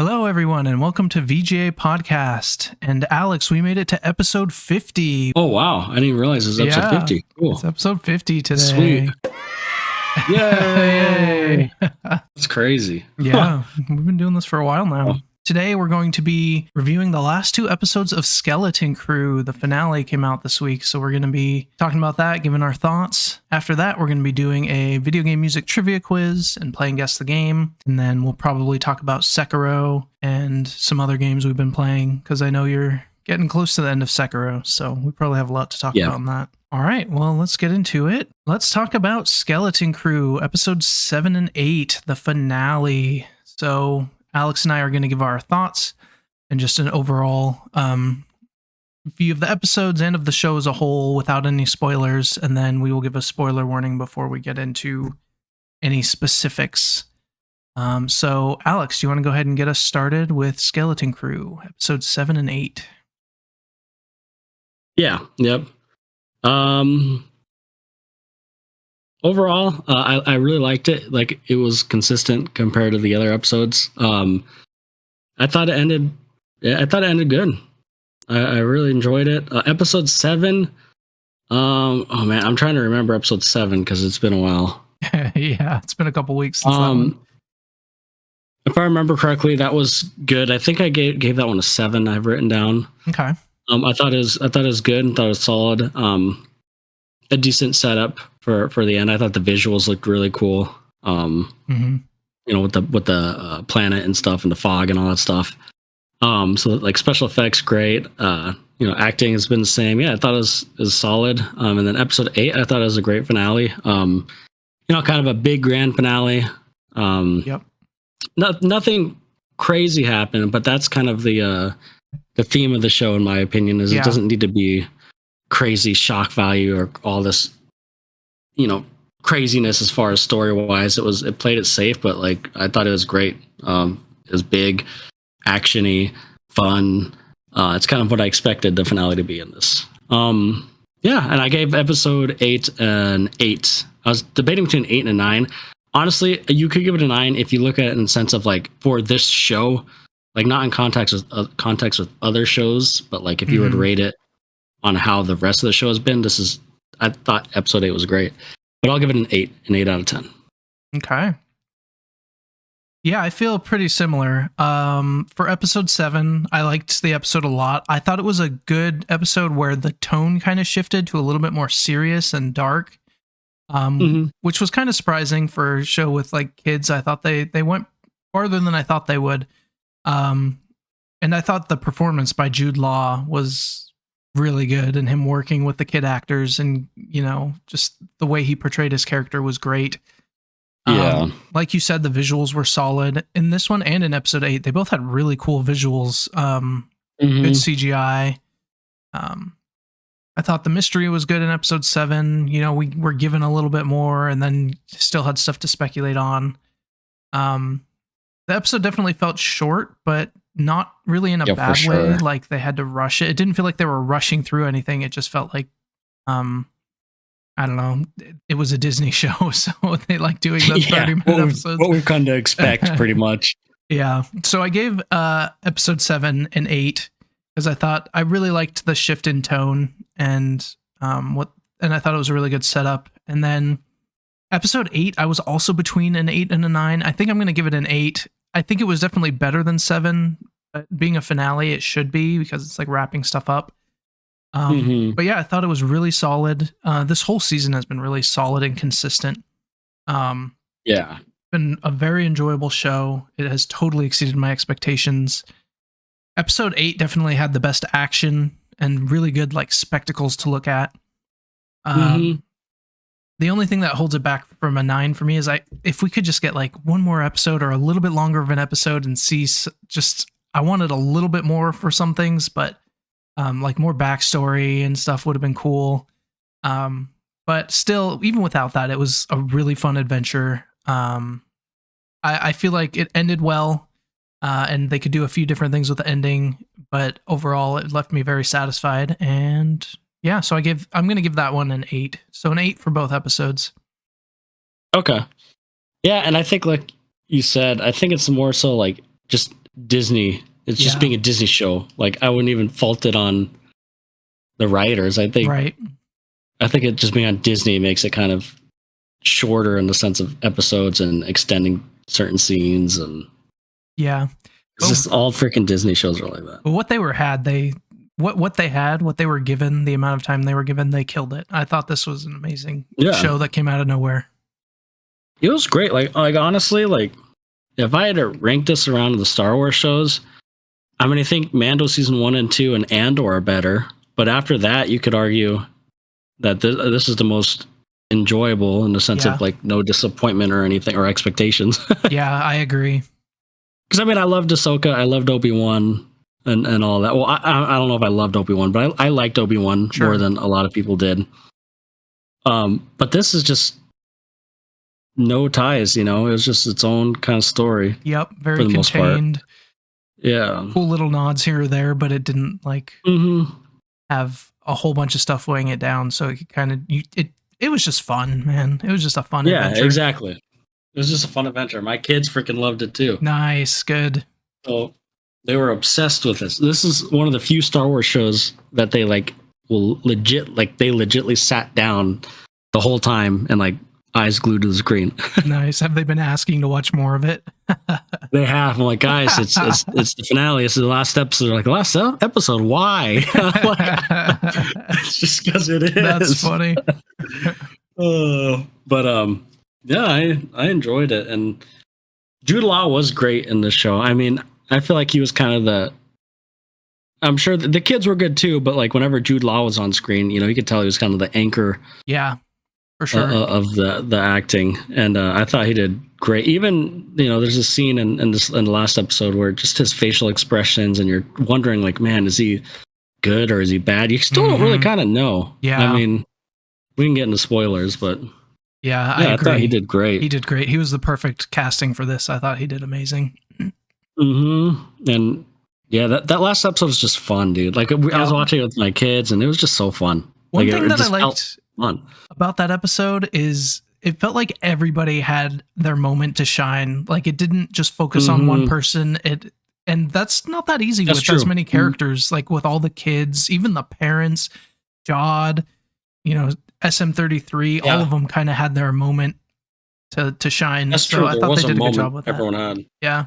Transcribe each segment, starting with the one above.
Hello, everyone, and welcome to VGA Podcast. And Alex, we made it to episode 50. Oh, wow. I didn't even realize it was episode 50. Cool. It's episode 50 today. Sweet. Yay! That's crazy. Yeah, we've been doing this for a while now. Today, we're going to be reviewing the last two episodes of Skeleton Crew. The finale came out this week, so we're going to be talking about that, giving our thoughts. After that, we're going to be doing a video game music trivia quiz and playing Guess the Game. And then we'll probably talk about Sekiro and some other games we've been playing, because I know you're getting close to the end of Sekiro, so we probably have a lot to talk about on that. All right, well, let's get into it. Let's talk about Skeleton Crew, episodes 7 and 8, the finale. So Alex and I are going to give our thoughts and just an overall view of the episodes and of the show as a whole without any spoilers, and then we will give a spoiler warning before we get into any specifics. So, Alex, do you want to go ahead and get us started with Skeleton Crew, episodes 7 and 8? Yeah, yep. Overall, I really liked it. Like, it was consistent compared to the other episodes. I thought it ended good. I really enjoyed it. Episode 7. Oh man, I'm trying to remember episode 7 because it's been a while. Yeah, it's been a couple weeks since that one. If I remember correctly, that was good. I think I gave that one a 7. I've written down. Okay. I thought it was good. I thought it was solid. A decent setup for the end. I thought the visuals looked really cool. You know, with the planet and stuff and the fog and all that stuff. So like special effects, great. You know, acting has been the same. Yeah, I thought it was solid. And then episode 8, I thought it was a great finale. You know, kind of a big grand finale. Yep. Nothing crazy happened, but that's kind of the theme of the show, in my opinion. Is It doesn't need to be crazy shock value or all this, you know, craziness as far as story wise. It played it safe, but like I thought it was great. It was big, actiony, fun. It's kind of what I expected the finale to be in this. Yeah, and I gave episode 8 an 8. I was debating between 8 and a 9. Honestly, you could give it a 9 if you look at it in the sense of like for this show, like not in context with other shows, but like if you were to rate it on how the rest of the show has been, I thought episode 8 was great. But I'll give it an 8 out of 10. Okay. Yeah, I feel pretty similar. For episode 7, I liked the episode a lot. I thought it was a good episode where the tone kind of shifted to a little bit more serious and dark, which was kind of surprising for a show with like kids. I thought they went farther than I thought they would. And I thought the performance by Jude Law was really good, and him working with the kid actors and, you know, just the way he portrayed his character was great. Yeah. Like you said, the visuals were solid in this one and in episode 8. They both had really cool visuals. Good CGI. I thought the mystery was good in episode 7. You know, we were given a little bit more and then still had stuff to speculate on. The episode definitely felt short, but not really in a bad way. Like they had to rush it. It didn't feel like they were rushing through anything. It just felt like, I don't know. It was a Disney show, so they like doing the 30-minute episodes. What we've come to expect, pretty much. Yeah. So I gave episode 7 an 8 because I thought I really liked the shift in tone and I thought it was a really good setup. And then episode 8, I was also between an 8 and a 9. I think I'm going to give it an 8. I think it was definitely better than 7. Being a finale, it should be because it's like wrapping stuff up. But yeah, I thought it was really solid. This whole season has been really solid and consistent. Been a very enjoyable show. It has totally exceeded my expectations. Episode 8 definitely had the best action and really good like spectacles to look at. The only thing that holds it back from a 9 for me is if we could just get like one more episode or a little bit longer of an episode and see I wanted a little bit more for some things, but like more backstory and stuff would have been cool. But still, even without that, it was a really fun adventure. I feel like it ended well, and they could do a few different things with the ending, but overall it left me very satisfied. And yeah, so I'm going to give that one an 8. So an 8 for both episodes. Okay. Yeah, and I think like you said, I think it's more so like just Disney. It's just being a Disney show. Like, I wouldn't even fault it on the writers. I think it just being on Disney makes it kind of shorter in the sense of episodes and extending certain scenes, and it's just all freaking Disney shows are like that. But what they were what they were given, the amount of time they were given, they killed it. I thought this was an amazing show that came out of nowhere. It was great. Like honestly, like if I had to rank this around the Star Wars shows, I mean, I think Mando season 1 and 2 and Andor are better. But after that, you could argue that this is the most enjoyable in the sense of like no disappointment or anything or expectations. Yeah, I agree. Because I mean, I loved Ahsoka, I loved Obi-Wan and all that. Well, I don't know if I loved Obi-Wan, but I liked Obi-Wan more than a lot of people did. But this is just no ties, you know. It was just its own kind of story. Yep, very contained. Yeah, cool little nods here or there, but it didn't like have a whole bunch of stuff weighing it down. So it kind of it was just fun, man. It was just a fun adventure. Yeah, exactly. It was just a fun adventure. My kids freaking loved it too. Nice, good. So they were obsessed with this. This is one of the few Star Wars shows that they like will legitly sat down the whole time and like eyes glued to the screen. Nice. Have they been asking to watch more of it? They have. I'm like, guys, it's the finale. It's the last episode. They're like, last episode? Why? It's just because it is. That's funny. Yeah, I enjoyed it, and Jude Law was great in the show. I mean, I feel like he was kind of I'm sure the kids were good too, but like whenever Jude Law was on screen, you know, you could tell he was kind of the anchor. Yeah, for sure. Of the acting, and I thought he did great. Even, you know, there's a scene in the last episode where just his facial expressions, and you're wondering like, man, is he good or is he bad? You still don't really kind of know. Yeah, I mean, we can get into spoilers, but yeah, I agree. thought he did great. He did great. He was the perfect casting for this. I thought he did amazing. And yeah, that last episode was just fun, dude. Like I was watching it with my kids, and it was just so fun. One thing that I liked about that episode is it felt like everybody had their moment to shine. Like it didn't just focus on one person. And that's not that easy with as many characters, like with all the kids, even the parents, Jod, you know, SM33, all of them kind of had their moment to shine. That's true. I thought they did a good job with that. Everyone had. Yeah.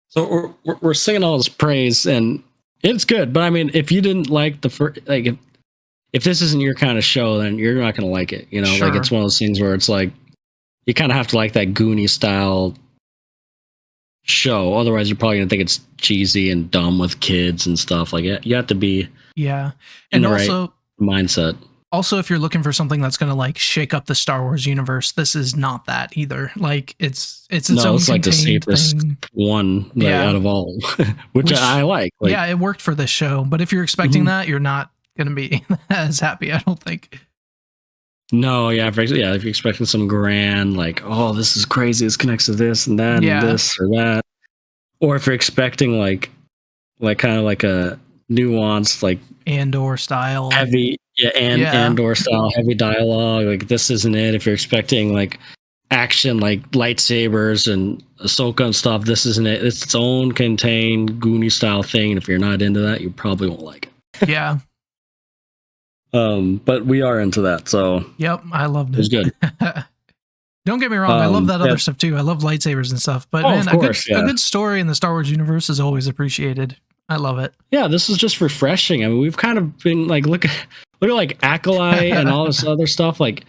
So we're singing all this praise, and it's good. But I mean, if you didn't like the first, like if this isn't your kind of show, then you're not going to like it. You know, like it's one of those things where it's like you kind of have to like that Goonie style show. Otherwise, you're probably going to think it's cheesy and dumb with kids and stuff. Like you have to be and also right mindset. Also, if you're looking for something that's going to like shake up the Star Wars universe, this is not that either. Like it's own it's like the safest one out of all, which I like. Yeah, it worked for this show. But if you're expecting that, you're not going to be as happy, I don't think. No, if you're expecting some grand, like, oh, this is crazy, this connects to this and that and this or that, or if you're expecting like kind of like a nuanced, like Andor style, heavy. Andor style, heavy dialogue. Like this isn't it. If you're expecting like action, like lightsabers and Ahsoka and stuff, this isn't it. It's its own contained Goonie style thing. And if you're not into that, you probably won't like it. Yeah. But we are into that. So yep, I loved it. It was good. Don't get me wrong, I love that other stuff too. I love lightsabers and stuff. But man, a good story in the Star Wars universe is always appreciated. I love it. Yeah, this is just refreshing. I mean, we've kind of been like look at like Acolyte and all this other stuff. Like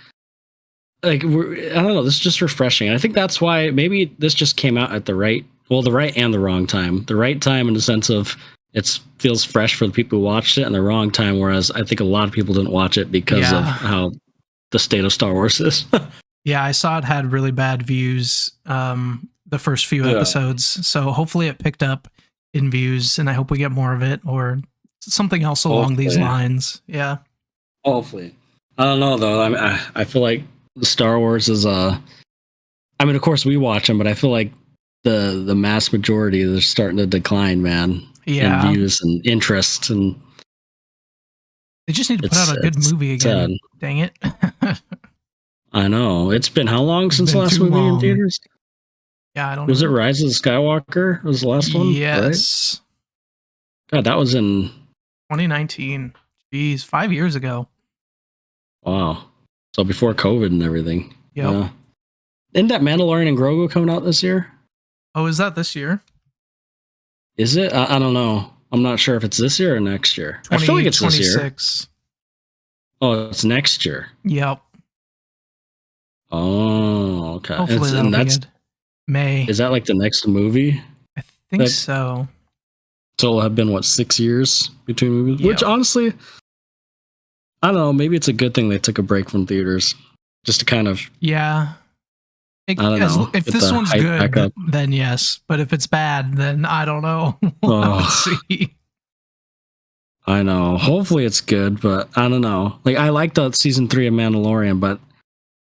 I don't know. This is just refreshing. And I think that's why maybe this just came out at the right and the wrong time. The right time in the sense of it feels fresh for the people who watched it, and the wrong time. Whereas I think a lot of people didn't watch it because of how the state of Star Wars is. Yeah, I saw it had really bad views the first few episodes. So hopefully it picked up in views, and I hope we get more of it or something else along these lines. Yeah. Hopefully. I don't know though. I feel like the Star Wars is I mean, of course we watch them, but I feel like the mass majority is starting to decline, man. Yeah. In views and interest, and they just need to put out a good movie again. Dang it. I know. It's been how long since the last movie in theaters? Yeah, I don't. Was it Rise of the Skywalker? Was the last one? Yes. Right? God, that was in 2019. Jeez, 5 years ago. Wow. So before COVID and everything. Yep. Isn't that Mandalorian and Grogu coming out this year? Oh, is that this year? Is it? I don't know. I'm not sure if it's this year or next year. I feel like it's this year. Oh, it's next year. Yep. Oh, okay. Hopefully that'll be good. May. Is that like the next movie? I think so. So it'll have been, 6 years between movies? Yep. Which honestly, I don't know. Maybe it's a good thing they took a break from theaters. Just to kind of... Yeah. I don't know. If this one's good, then yes. But if it's bad, then I don't know. We'll see. I know. Hopefully it's good, but I don't know. Like, I like the season 3 of Mandalorian, but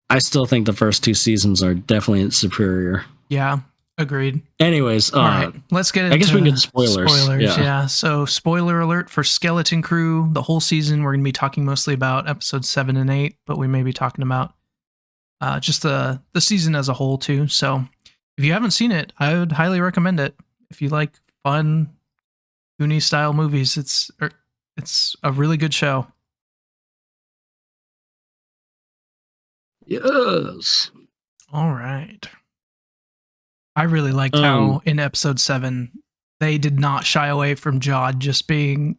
I still think the first 2 seasons are definitely superior. Yeah, agreed. Anyways, all right, let's get into I guess we can get spoilers. Yeah. So, spoiler alert for Skeleton Crew. The whole season, we're going to be talking mostly about episodes 7 and 8, but we may be talking about just the season as a whole too. So, if you haven't seen it, I would highly recommend it. If you like fun, Goonie style movies, it's a really good show. Yes. All right. I really liked how in episode 7 they did not shy away from Jod just being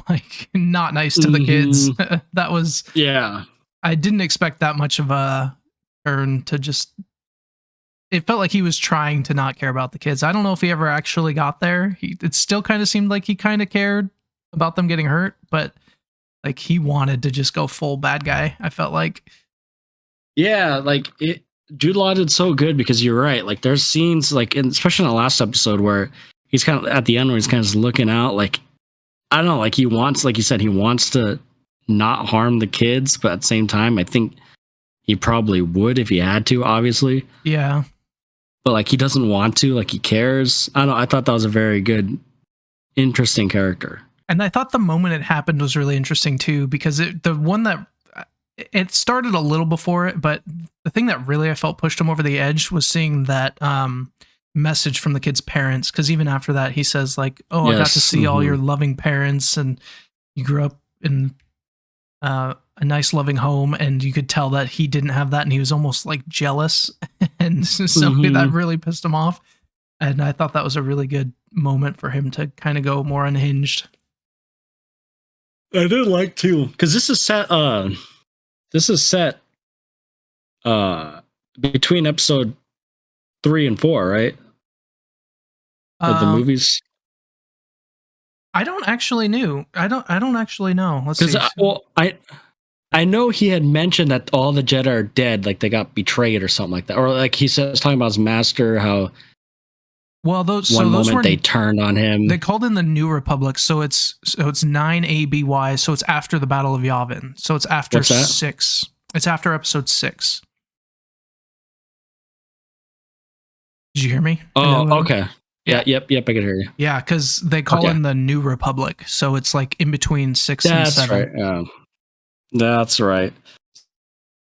like not nice to the kids. That was I didn't expect that much of a turn to just. It felt like he was trying to not care about the kids. I don't know if he ever actually got there. It still kind of seemed like he kind of cared about them getting hurt, but like he wanted to just go full bad guy. I felt like. Yeah, like Jude Law did so good because you're right. Like there's scenes like, especially in the last episode where he's kind of at the end where he's kind of just looking out. Like I don't know, like he wants, like you said, he wants to not harm the kids, but at the same time, I think he probably would if he had to. Obviously, yeah. But like he doesn't want to. Like he cares. I don't know. I thought that was a very good, interesting character. And I thought the moment it happened was really interesting too, because it started a little before it, but the thing that really I felt pushed him over the edge was seeing that message from the kid's parents. Because even after that, he says like, "Oh, yes, I got to see all your loving parents, and you grew up in a nice, loving home." And you could tell that he didn't have that, and he was almost like jealous, and so that really pissed him off. And I thought that was a really good moment for him to kind of go more unhinged. I did like too, because this is set. Between episode 3 and 4, right? Of the movies. I don't actually know. I don't actually know. Let's see. I know he had mentioned that all the Jedi are dead, like they got betrayed or something like that, or like he says talking about his master, how. Well, those they turned on him. They called in the New Republic, so it's 9 ABY, so it's after the Battle of Yavin. So it's after 6. It's after episode 6. Did you hear me? Oh, okay. Yeah, yep, I can hear you. Yeah, because they call in the New Republic, so it's like in between 6 and 7. That's right. That's right.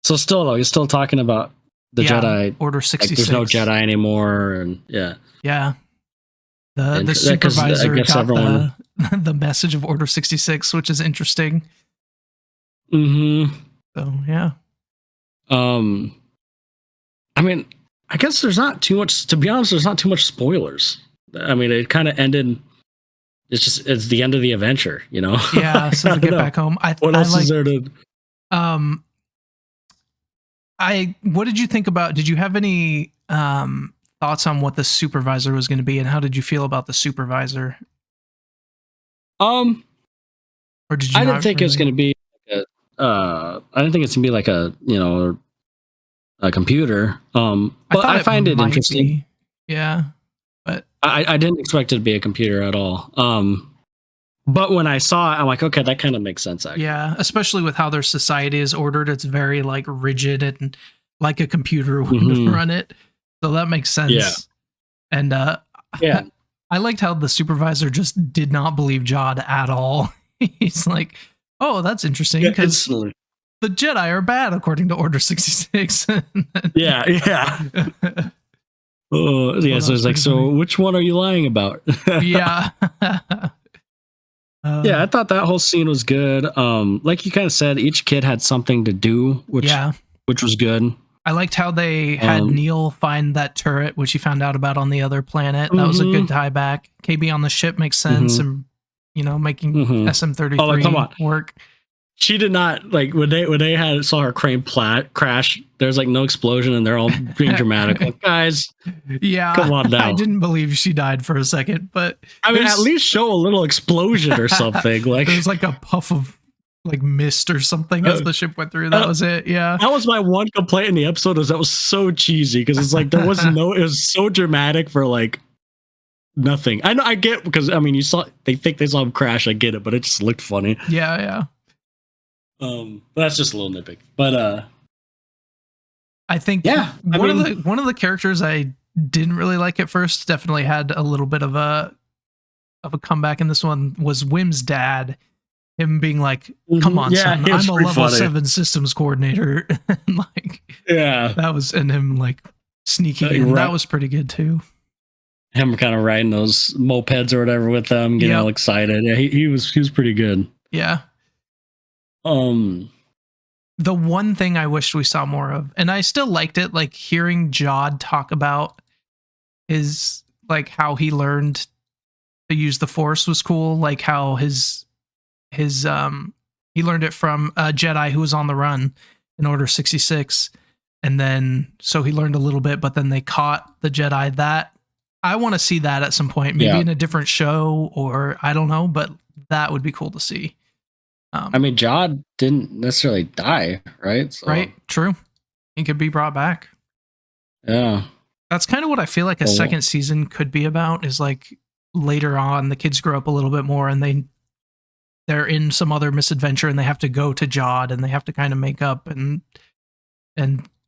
So still, though, he's still talking about the Jedi. Order 66. Like, there's no Jedi anymore, and yeah. The supervisor got the message of Order 66, which is interesting. So yeah. I mean, I guess there's not too much. To be honest, there's not too much spoilers. I mean, it kind of ended. It's the end of the adventure, you know. Yeah. So to get back home, what else is there to? What did you think about? Did you have any thoughts on what the supervisor was going to be, and how did you feel about the supervisor? Or did you? I didn't think it was going to be. I didn't think it's going to be like a computer. But I find it interesting. Yeah, but I didn't expect it to be a computer at all. But when I saw it, I'm like, okay, that kind of makes sense. Actually. Yeah, especially with how their society is ordered, it's very like rigid and like a computer would run it. So that makes sense. Yeah. And I liked how the supervisor just did not believe Jod at all. He's like, "Oh, that's interesting because the Jedi are bad according to Order 66." Yeah. Yeah, so it's like, so which one are you lying about? Yeah. Yeah, I thought that whole scene was good. Like you kind of said, each kid had something to do, which was good. I liked how they had Neil find that turret, which he found out about on the other planet. That was a good tie back. KB on the ship makes sense, and making SM-33 work. She did not like when they saw her crane crash. There's like no explosion, and they're all being dramatic. Like, guys, come on now. I didn't believe she died for a second, but I mean, at least show a little explosion or something. Like there's like a puff of like mist or something as the ship went through. That was it. Yeah, that was my one complaint in the episode. Was that was so cheesy because it's like there was it was so dramatic for like nothing. I know, I get, because I mean, they think they saw him crash. I get it, but it just looked funny. Yeah. But that's just a little nitpick. But I think one of the characters I didn't really like at first definitely had a little bit of a comeback in this one was Wim's dad. Him being like, "Come on, son, I'm a level 7 systems coordinator," and like, that was, and him like sneaking in. That was pretty good too. Him kind of riding those mopeds or whatever with them, getting all excited. Yeah, he was pretty good. Yeah. The one thing I wished we saw more of, and I still liked it, like hearing Jod talk about his, like how he learned to use the Force was cool. Like how he learned it from a Jedi who was on the run in Order 66. And then, so he learned a little bit, but then they caught the Jedi. That I want to see that at some point, maybe in a different show, or I don't know, but that would be cool to see. I mean, Jod didn't necessarily die, right? So. Right. True. He could be brought back. Yeah. That's kind of what I feel like a second season could be about, is like later on the kids grow up a little bit more and they're in some other misadventure and they have to go to Jod and they have to kind of make up and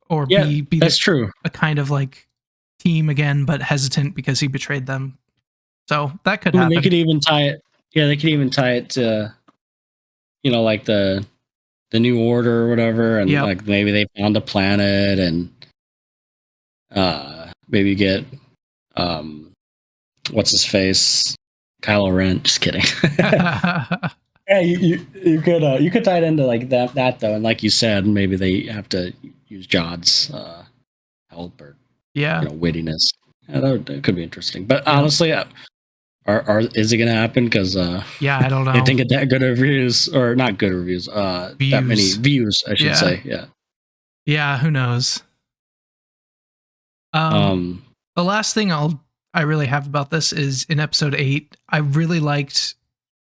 be that's true. A kind of like team again, but hesitant because he betrayed them. So that could happen. They could even tie it. Yeah, they could even tie it to, like the New Order or whatever, and like maybe they found a planet and maybe get what's his face, Kylo Ren. Just kidding. Yeah, you could tie it into like that though, and like you said, maybe they have to use Jod's help or wittiness. Yeah, that could be interesting. But honestly, is it going to happen? Because I don't know. They didn't get that good reviews, or not good reviews. That many views, I should say. Yeah. Yeah. Who knows? The last thing I really have about this is in episode 8. I really liked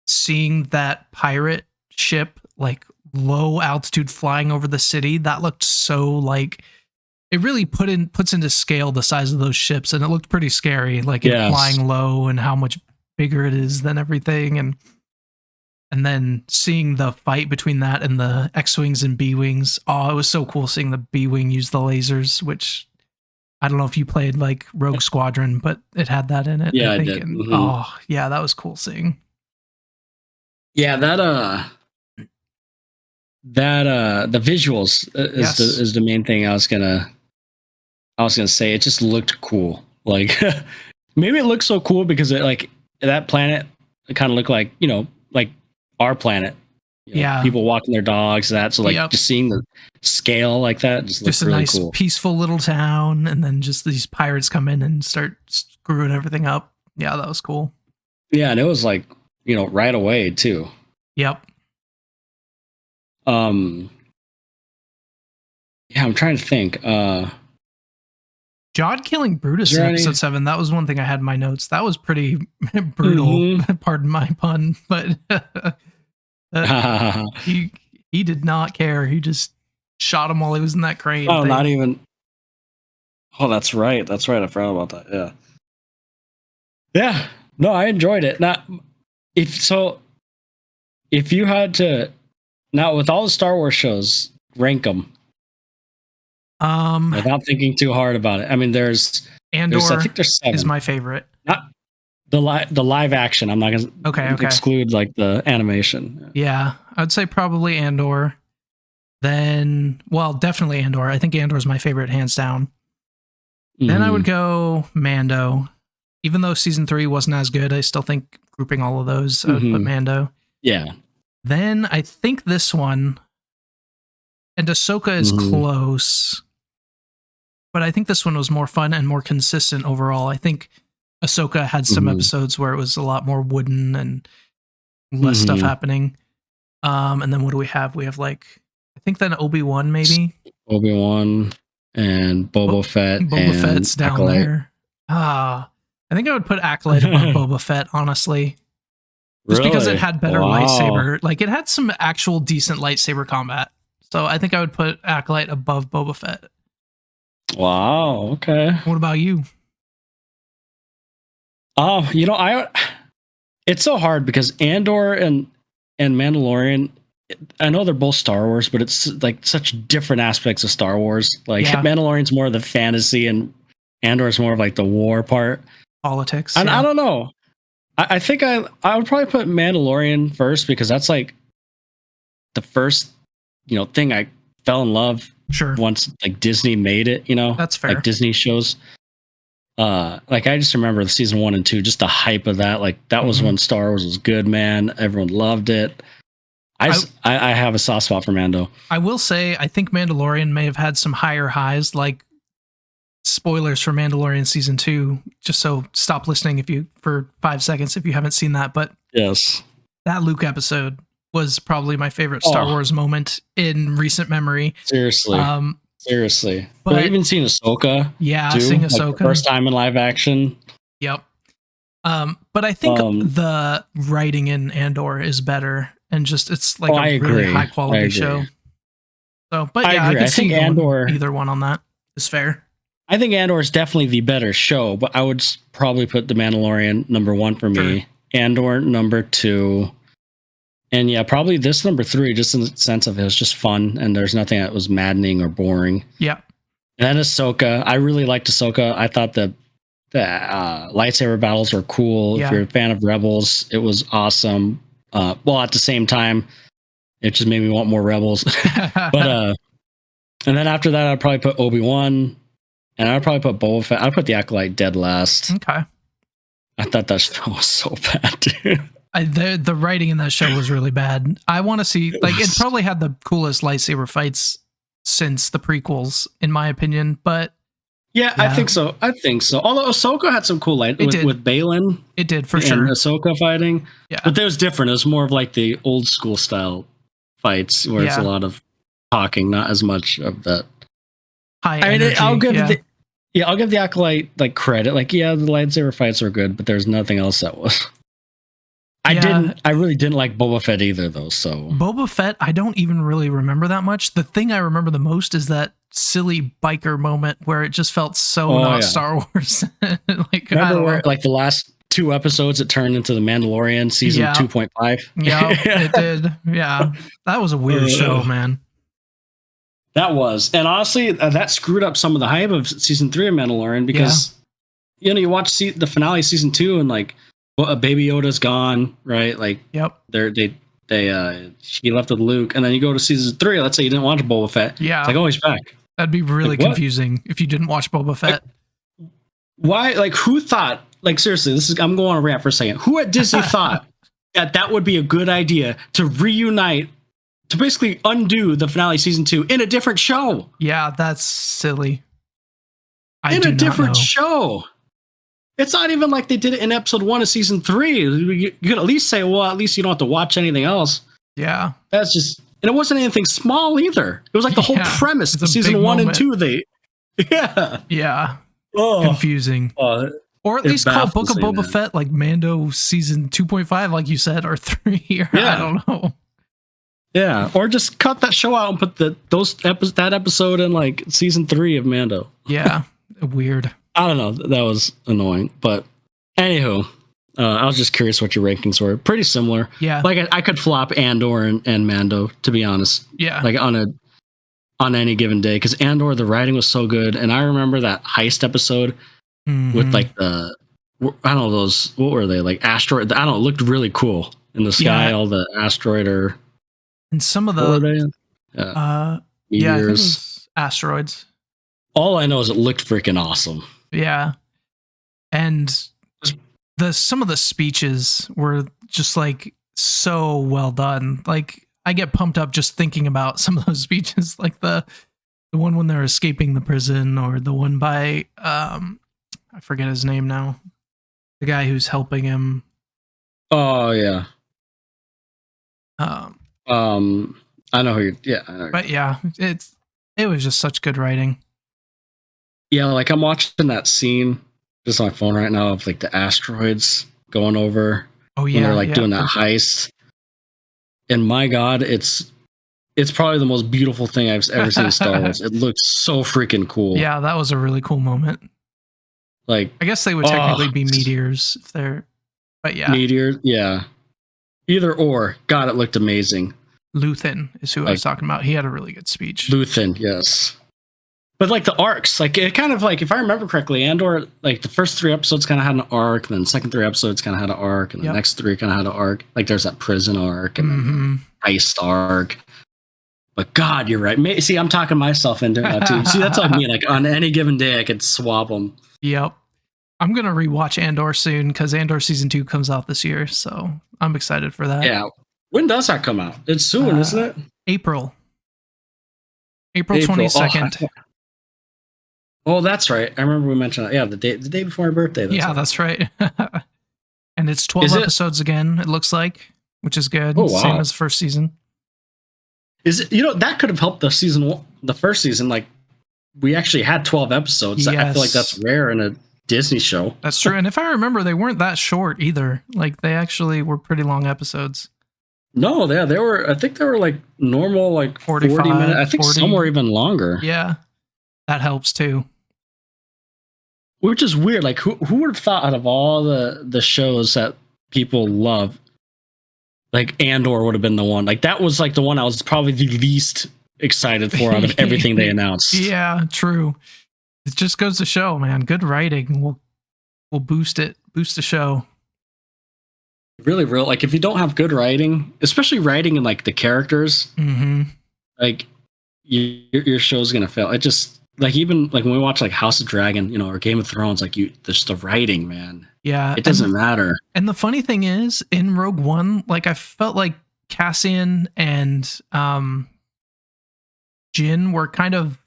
seeing that pirate ship like low altitude flying over the city. That looked so like it really puts into scale the size of those ships, and it looked pretty scary. Like it flying low and how much bigger it is than everything, and then seeing the fight between that and the X-wings and B-wings. Oh, it was so cool seeing the B-wing use the lasers, which I don't know if you played like Rogue Squadron, but it had that in it. Yeah, I did. And, that was cool seeing. Yeah, the visuals is the main thing I was gonna say. It just looked cool. Like maybe it looked so cool because it like that planet, it kind of looked like like our planet. People walking their dogs. So like just seeing the scale like that just looks really nice, cool. Peaceful little town, and then just these pirates come in and start screwing everything up. Yeah, that was cool. Yeah, and it was like right away too. Yep. Yeah, I'm trying to think. Jod killing Brutus in episode 7. That was one thing I had in my notes. That was pretty brutal. Pardon my pun, but he did not care. He just shot him while he was in that crane. Oh, not even. Oh, that's right. I forgot about that. Yeah. Yeah. No, I enjoyed it. If you had to, now with all the Star Wars shows, rank them. Without thinking too hard about it. I mean, there's Andor. I think there's 7. Is my favorite. Not the live action. I'm not gonna exclude like the animation. Yeah, I'd say probably Andor. Then, well, definitely Andor. I think Andor is my favorite, hands down. Then I would go Mando. Even though season 3 wasn't as good, I still think grouping all of those, I would put Mando. Yeah. Then I think this one, and Ahsoka is close, but I think this one was more fun and more consistent overall. I think Ahsoka had some episodes where it was a lot more wooden and less stuff happening. And then what do we have? We have like, I think then Obi-Wan maybe. Obi-Wan and Boba Fett. Boba Fett's down Acolyte. There. I think I would put Acolyte above Boba Fett, honestly. Just really? Because it had better lightsaber. Like, it had some actual decent lightsaber combat. So I think I would put Acolyte above Boba Fett. Wow, okay. What about you? Oh, it's so hard because Andor and Mandalorian, I know they're both Star Wars, but it's like such different aspects of Star Wars. Like Mandalorian's more of the fantasy and Andor's more of like the war part. Politics. And I don't know. I think I would probably put Mandalorian first because that's like the first, thing I fell in love. Sure. Once like Disney made it, That's fair. Like Disney shows. Like I just remember the season 1 and 2, just the hype of that. Like that was when Star Wars was good, man. Everyone loved it. I have a soft spot for Mando. I will say, I think Mandalorian may have had some higher highs, like spoilers for Mandalorian season 2. Just so stop listening for 5 seconds if you haven't seen that. But yes, that Luke episode was probably my favorite Star Wars moment in recent memory. Seriously. Seriously. But I've even seen Ahsoka. Yeah, too, seeing like Ahsoka. First time in live action. Yep. But I think the writing in Andor is better, and just it's like a really high quality show. So, but yeah, I can see Andor. Either one on that is fair. I think Andor is definitely the better show, but I would probably put The Mandalorian number 1 for me. Sure. Andor number 2. And yeah, probably this number 3, just in the sense of it was just fun and there's nothing that was maddening or boring. Yeah. And then Ahsoka. I really liked Ahsoka. I thought the lightsaber battles were cool. Yeah. If you're a fan of Rebels, it was awesome. Well, at the same time, it just made me want more Rebels. But and then after that, I'd probably put Obi-Wan, and I'd probably put Boba Fett. I'd put the Acolyte dead last. Okay. I thought that show was so bad, dude. The writing in that show was really bad. I want to see, like, it probably had the coolest lightsaber fights since the prequels, in my opinion. But yeah, I think so. Although Ahsoka had some cool with Balin. It did, for sure. Ahsoka fighting. Yeah. But that was different. It was more of like the old school style fights where it's a lot of talking, not as much of that. High energy. I'll give the Acolyte like credit. Like, yeah, the lightsaber fights were good, but there's nothing else that was. I really didn't like Boba Fett either, though. So Boba Fett, I don't even really remember that much. The thing I remember the most is that silly biker moment where it just felt so Star Wars. Like, remember where, like the last 2 episodes, it turned into the Mandalorian season 2.5. Yeah, it did. Yeah, that was a weird show, man. That was, and honestly, that screwed up some of the hype of season 3 of Mandalorian because you watch the finale of season 2 and like. Well, Baby Yoda's gone, right? Like, she left with Luke, and then you go to season 3. Let's say you didn't watch Boba Fett. Yeah, it's like, oh, he's back. That'd be really confusing if you didn't watch Boba Fett. Like, why? Like, who thought? Like, seriously, I'm going on a rant for a second. Who at Disney thought that would be a good idea to reunite, to basically undo the finale of season 2 in a different show? Yeah, that's silly. In a different show. It's not even like they did it in episode 1 of season 3. You could at least say, well, at least you don't have to watch anything else. Yeah. That's just, and it wasn't anything small either. It was like the whole premise of season 1 and 2. Yeah. Confusing. Or at least call Book of Boba Fett like Mando season 2.5, like you said, or 3. Or I don't know. Yeah. Or just cut that show out and put that episode in like season 3 of Mando. Yeah. Weird. I don't know. That was annoying. But anywho, I was just curious what your rankings were. Pretty similar. Yeah. Like I could flop Andor and Mando, to be honest. Yeah. Like on any given day. Because Andor, the writing was so good. And I remember that heist episode with like I don't know, those, what were they? Like asteroid. I don't know, it looked really cool in the sky. All the asteroid or. And some of the. What were they? I think it was asteroids. all I know is it looked freaking awesome. Yeah. And some of the speeches were just like so well done. Like I get pumped up just thinking about some of those speeches, like the one when they're escaping the prison, or the one by I forget his name now. The guy who's helping him. Oh yeah. I know who you're. Yeah, I know. But yeah, it was just such good writing. Yeah, like I'm watching that scene just on my phone right now of like the asteroids going over. Oh yeah, when they're like doing that heist. And my God, it's probably the most beautiful thing I've ever seen in Star Wars. It looks so freaking cool. Yeah, that was a really cool moment. Like, I guess they would technically be meteors if they're, but yeah, meteors. Yeah, either or. God, it looked amazing. Luthen is who I was talking about. He had a really good speech. Luthen, yes. But like the arcs, like it kind of like, if I remember correctly, Andor, like the first 3 episodes kind of had an arc, and then the second 3 episodes kind of had an arc, and the next 3 kind of had an arc. Like there's that prison arc and then the heist arc. But God, you're right. See, I'm talking myself into it too. See, that's what I mean. Like on any given day, I could swap them. Yep. I'm gonna rewatch Andor soon because Andor season 2 comes out this year, so I'm excited for that. Yeah. When does that come out? It's soon, isn't it? April 22nd. Oh, that's right. I remember we mentioned that. Yeah, the day before my birthday. That's right. And it's 12 episodes again, it looks like, which is good. Oh, wow. Same as the first season. Is it, that could have helped the first season. Like, we actually had 12 episodes. Yes. I feel like that's rare in a Disney show. That's true. And if I remember, they weren't that short either. Like, they actually were pretty long episodes. No, they were. I think they were like normal, like 40 minutes. I think 40. Some were even longer. Yeah, that helps too. Which is weird. Like, who would have thought out of all the shows that people love, like Andor would have been the one. Like that was like the one I was probably the least excited for out of everything they announced. Yeah, true. It just goes to show, man. Good writing will boost the show. Really real. Like if you don't have good writing, especially writing in like the characters, like your show's gonna fail. It just like, even like when we watch like House of Dragon, or Game of Thrones, like there's the writing, man. Yeah, it doesn't matter. And the funny thing is, in Rogue One, like I felt like Cassian and Jin were kind of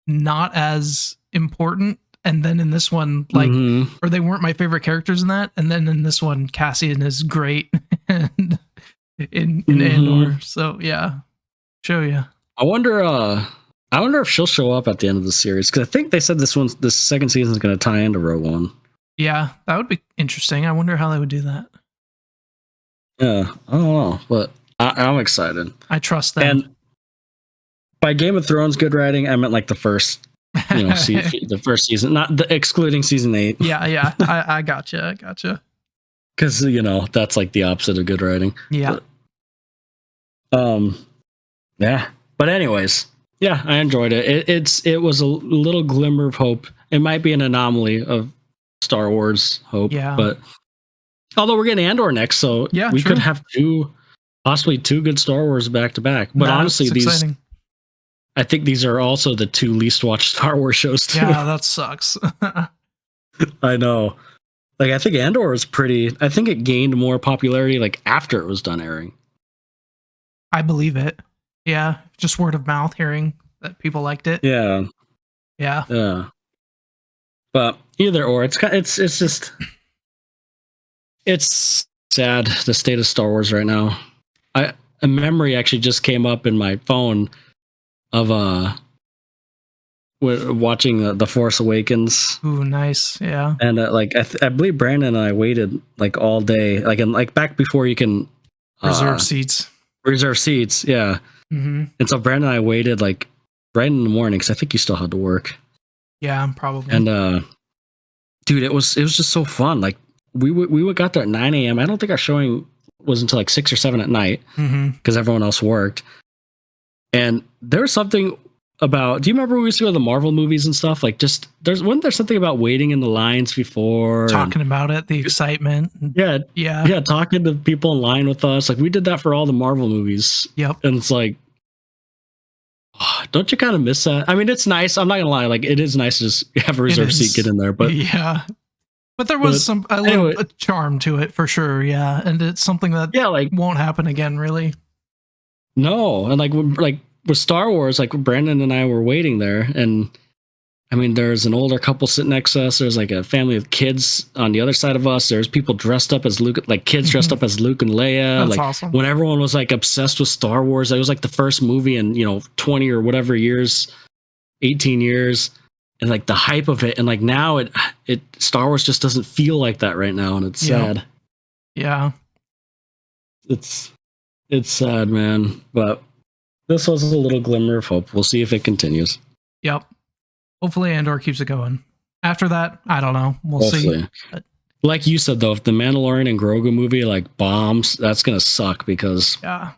not as important. And then in this one, like, or they weren't my favorite characters in that. And then in this one, Cassian is great and in Andor. So yeah, show you. I wonder if she'll show up at the end of the series, because I think they said this second season is going to tie into Rogue One. Yeah, that would be interesting. I wonder how they would do that. Yeah, I don't know, but I'm excited. I trust them. And by Game of Thrones good writing, I meant like the first. The first season, not excluding season 8. Yeah. I gotcha. Because that's like the opposite of good writing. Yeah. But, yeah. But anyways, yeah, I enjoyed it. It was a little glimmer of hope. It might be an anomaly of Star Wars hope. Yeah. But although we're getting Andor next, so we could have possibly two good Star Wars back to back. But honestly, exciting. I think these are also the 2 least watched Star Wars shows too. Yeah, that sucks. I know. Like, I think Andor was I think it gained more popularity like after it was done airing. I believe it. Yeah, just word of mouth, hearing that people liked it. Yeah. But either or, it's just it's sad, the state of Star Wars right now. A memory actually just came up in my phone of watching The Force Awakens. Ooh, nice. Yeah. And like I believe Brandon and I waited like all day, like back before you can reserve seats. Yeah. And so Brandon and I waited like right in the morning, because I think you still had to work. Yeah, probably. And dude, it was just so fun. Like we got there at 9 a.m. I don't think our showing was until like 6 or 7 at night, because everyone else worked. And there was something about, do you remember when we used to go to the Marvel movies and stuff? Like, just wasn't there something about waiting in the lines before, talking about it, the excitement? Yeah, talking to people in line with us. Like, we did that for all the Marvel movies. Yep. And it's like, Don't you kind of miss that? I mean, it's nice. I'm not gonna lie. Like, it is nice to just have a reserved seat, get in there. But yeah, but there was a little charm to it for sure. Yeah, and it's something that like won't happen again, really. No, and like with Star Wars, like Brandon and I were waiting there, and I mean, there's an older couple sitting next to us. There's like a family of kids on the other side of us. There's people dressed up as Luke, like kids dressed up as Luke and Leia. That's like awesome. When everyone was like obsessed with Star Wars, it was like the first movie in 20 or whatever years, 18 years, and like the hype of it. And like now, it Star Wars just doesn't feel like that right now, and it's sad. Yeah, it's sad, man. But this was a little glimmer of hope. We'll see if it continues. Yep. Hopefully Andor keeps it going. After that, I don't know. We'll see. But like you said, though, if the Mandalorian and Grogu movie like bombs, that's going to suck because I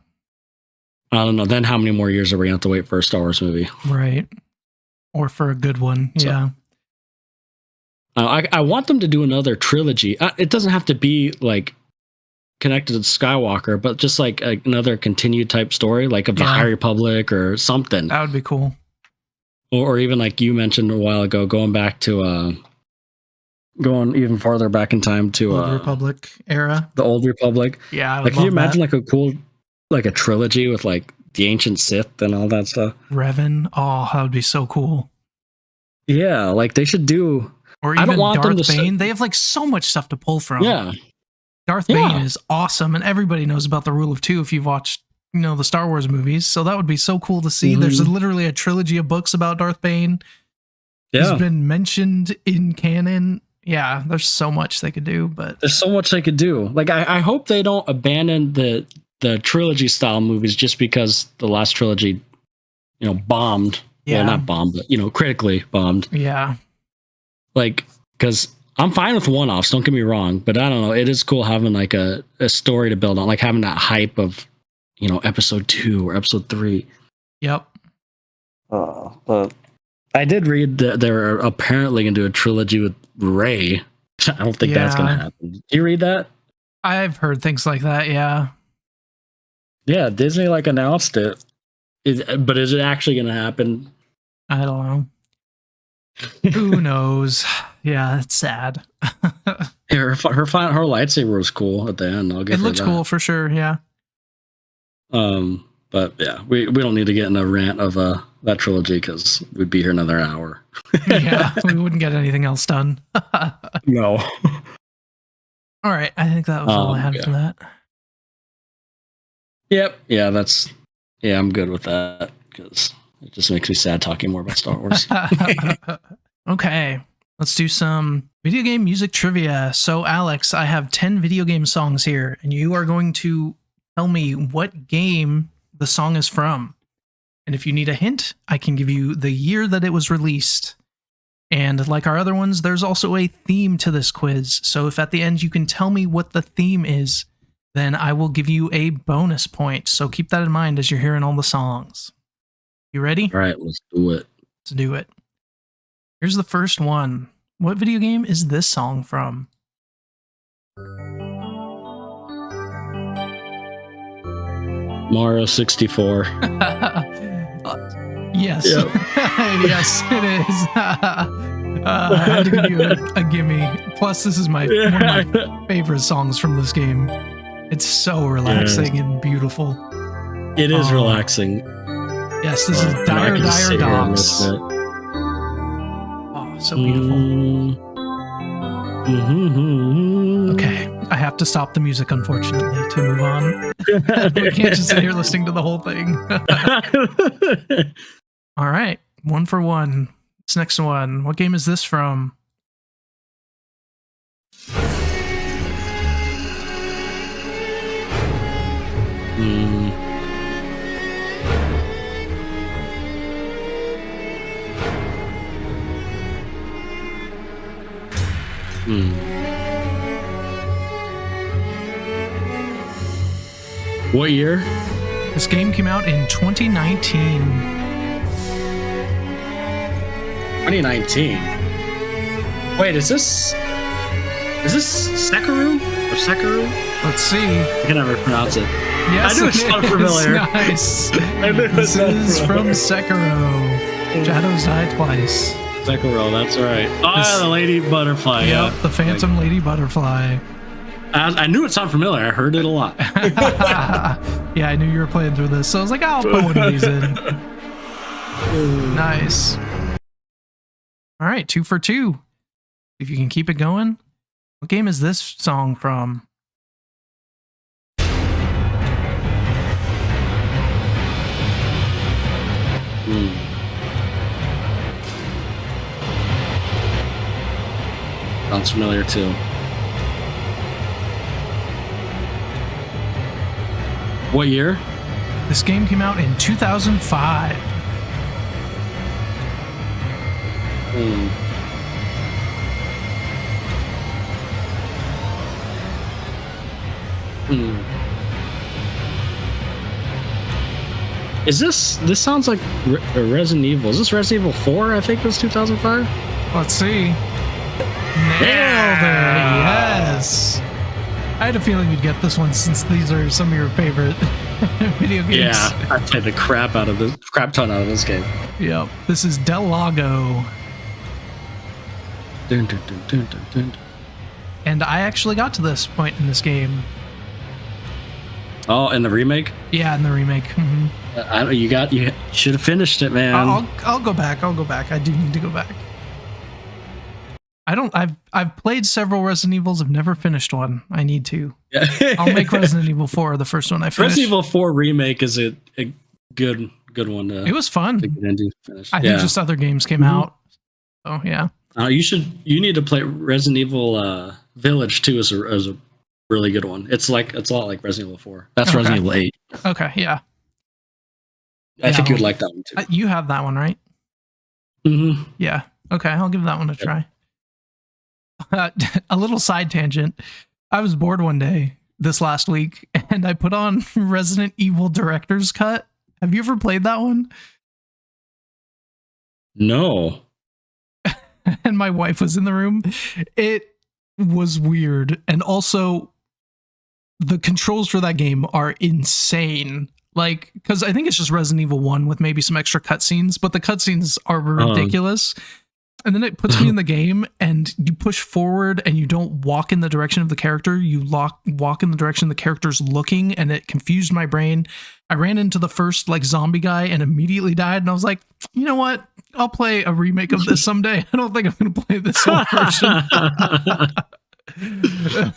don't know. Then how many more years are we going to have to wait for a Star Wars movie? Right. Or for a good one. So, yeah. I want them to do another trilogy. It doesn't have to be like connected to Skywalker, but just like another continued type story, like of the High Republic or something. That would be cool. Or even like you mentioned a while ago, going back to going even farther back in time to Old Republic era. The Old Republic. Yeah. Like, can you imagine like a cool, like a trilogy with like the ancient Sith and all that stuff? Revan. Oh, that would be so cool. Yeah, like they should do. Or even Darth Bane. They have like so much stuff to pull from. Yeah. Darth Bane is awesome, and everybody knows about the Rule of Two if you've watched the Star Wars movies, so that would be so cool to see. There's literally a trilogy of books about Darth Bane. He's been mentioned in canon. Yeah, there's so much they could do, but there's so much they could do. Like, I hope they don't abandon the trilogy style movies just because the last trilogy, bombed. Yeah. Well, not bombed, but critically bombed. Yeah. Like, because I'm fine with one-offs, don't get me wrong, but I don't know. It is cool having like a story to build on, like having that hype of episode 2 or episode 3. Yep. But I did read that they're apparently going to do a trilogy with Rey. I don't think that's going to happen. Did you read that? I've heard things like that, yeah. Yeah, Disney announced it. But is it actually going to happen? I don't know. Who knows? Yeah, it's sad. Her lightsaber was cool at the end. It looked cool for sure, yeah. But yeah, we don't need to get in a rant of that trilogy because we'd be here another hour. Yeah, we wouldn't get anything else done. No. All right, I think that was all I had for that. Yep. Yeah, I'm good with that because it just makes me sad talking more about Star Wars. Okay, let's do some video game music trivia. So, Alex, I have 10 video game songs here, and you are going to tell me what game the song is from. And if you need a hint, I can give you the year that it was released. And like our other ones, there's also a theme to this quiz. So if at the end you can tell me what the theme is, then I will give you a bonus point. So keep that in mind as you're hearing all the songs. You ready? All right, let's do it. Let's do it. Here's the first one. What video game is this song from? Mario 64. Yes. Yep. Yes, it is. I had to give you a gimme. Plus, this is one of my favorite songs from this game. It's so relaxing and beautiful. It is relaxing. Yes, this is Dire Docks. Oh, so beautiful. Okay, I have to stop the music, unfortunately, to move on. We can't just sit here listening to the whole thing. All right, 1 for 1. This next one. What game is this from? What year? This game came out in 2019. 2019. Wait, is this Sekiro or Sekiro? Let's see. I can never pronounce it. Yes, I knew it sounded familiar. Nice. I knew This is from Sekiro. Shadows Die Twice. Sekiro, that's right. Oh, the lady butterfly. Yep, Yeah, the Phantom Lady Butterfly. I knew it sounded familiar. I heard it a lot. Yeah, I knew you were playing through this, so I was like, I'll put one of these in. Nice. All right, 2 for 2. If you can keep it going. What game is this song from? Sounds familiar too. What year? This game came out in 2005. Is this sounds like Resident Evil? Is this Resident Evil 4? I think it was 2005. Let's see. Nailed it. Yes. I had a feeling you'd get this one since these are some of your favorite video games. Yeah, I played the crap ton out of this game. Yep. This is Del Lago. Dun, dun, dun, dun, dun, dun. And I actually got to this point in this game. Oh, and the remake? Yeah, in the remake. Mm-hmm. You should have finished it, man. I'll go back. I do need to go back. I've played several Resident Evils. I've never finished one. I need to. Yeah. I'll make Resident Evil 4 the first one I finished. Resident Evil 4 remake is a good one to. It was fun. To get into finish. I think just other games came out. Oh yeah. You need to play Resident Evil Village 2 as a really good one. It's a lot like Resident Evil 4. That's Resident Evil 8. Okay, yeah. I think you'd like that one too. You have that one, right? Mm-hmm. Yeah. Okay, I'll give that one a try. A little side tangent. I was bored one day this last week, and I put on Resident Evil Director's Cut. Have you ever played that one? No. And my wife was in the room. It was weird. And also, the controls for that game are insane. Like, because I think it's just Resident Evil 1 with maybe some extra cutscenes, but the cutscenes are ridiculous. And then it puts me in the game, and you push forward, and you don't walk in the direction of the character. You walk in the direction the character's looking, and it confused my brain. I ran into the first zombie guy and immediately died. And I was like, you know what? I'll play a remake of this someday. I don't think I'm going to play this whole version.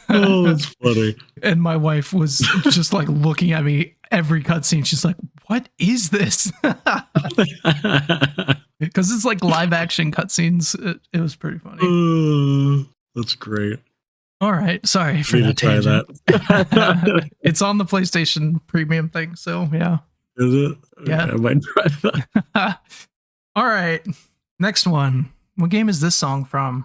Oh, that's funny. And my wife was just looking at me every cutscene. She's like, what is this? Because it's live action cutscenes. It was pretty funny. That's great. All right. Sorry for that tangent. That. It's on the PlayStation Premium thing. So yeah. Is it? Yeah. I might try that. All right. Next one. What game is this song from?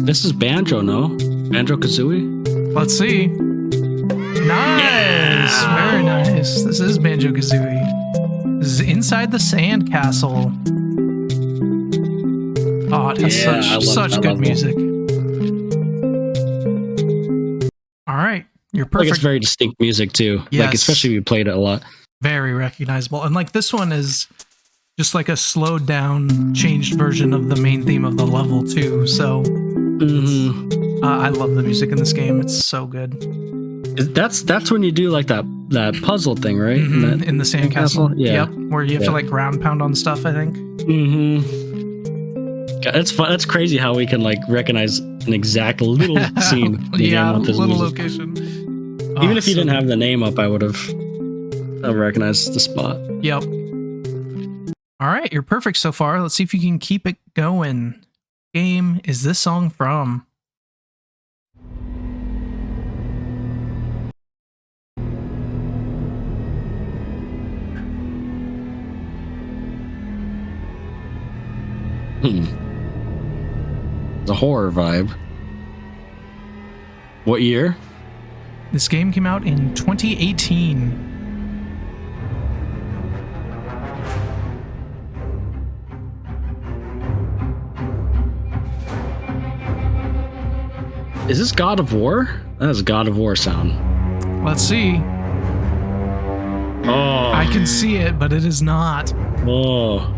This is Banjo, no? Banjo-Kazooie? Let's see. Nice. Yeah. Very nice. This is Banjo-Kazooie. This is Inside the Sand Castle. Oh, it has such good music. All right. You're perfect. It's very distinct music too. Yes. Especially if you played it a lot. Very recognizable. And this one is just a slowed down, changed version of the main theme of the level too. So I love the music in this game. It's so good. That's when you do that puzzle thing, right? Mm-hmm. In the sandcastle. Yeah. Yep. Where you have to ground pound on stuff, I think. Mm-hmm. It's fun. That's crazy how we can recognize an exact little scene. Yeah, little location. Even if you didn't have the name up, I would have recognized the spot. Yep. All right, you're perfect so far. Let's see if you can keep it going. Game is this song from? The horror vibe. What year? This game came out in 2018. Is this God of War? That is God of War sound. Let's see. Oh. I can see it, but it is not. Oh.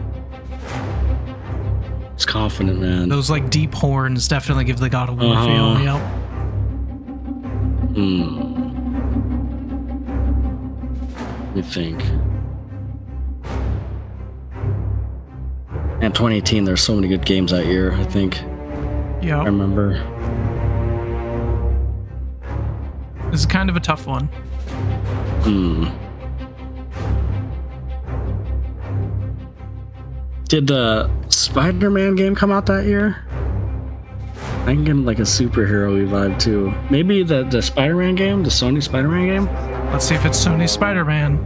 It's confident, man. Those like deep horns definitely give the God of War feel. Yep. Let me think. And 2018, there's so many good games that year, I think. Yeah. I remember. This is kind of a tough one. Did the Spider-Man game come out that year? I can get like a superhero vibe too. Maybe the Spider-Man game, the Sony Spider-Man game? Let's see if it's Sony Spider-Man.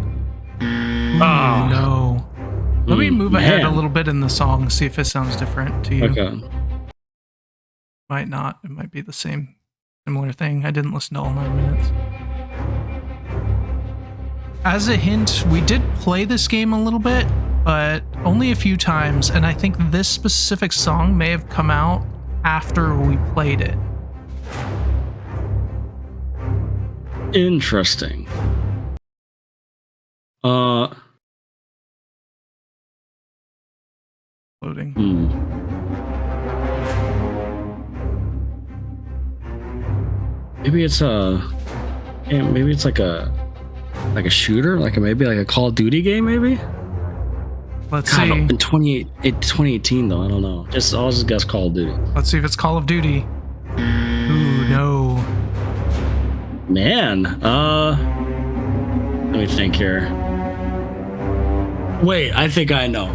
Oh, no. Let me move ahead a little bit in the song, see if it sounds different to you. Okay. Might not. It might be the same. Similar thing. I didn't listen to all 9 minutes. As a hint, we did play this game a little bit, but only a few times, and I think this specific song may have come out after we played it. Interesting. Loading. Maybe it's like a shooter, maybe like a Call of Duty game, maybe. Let's see. In 2018 though, I don't know. I'll just guess Call of Duty. Let's see if it's Call of Duty. Ooh, no. Man, let me think here. Wait, I think I know.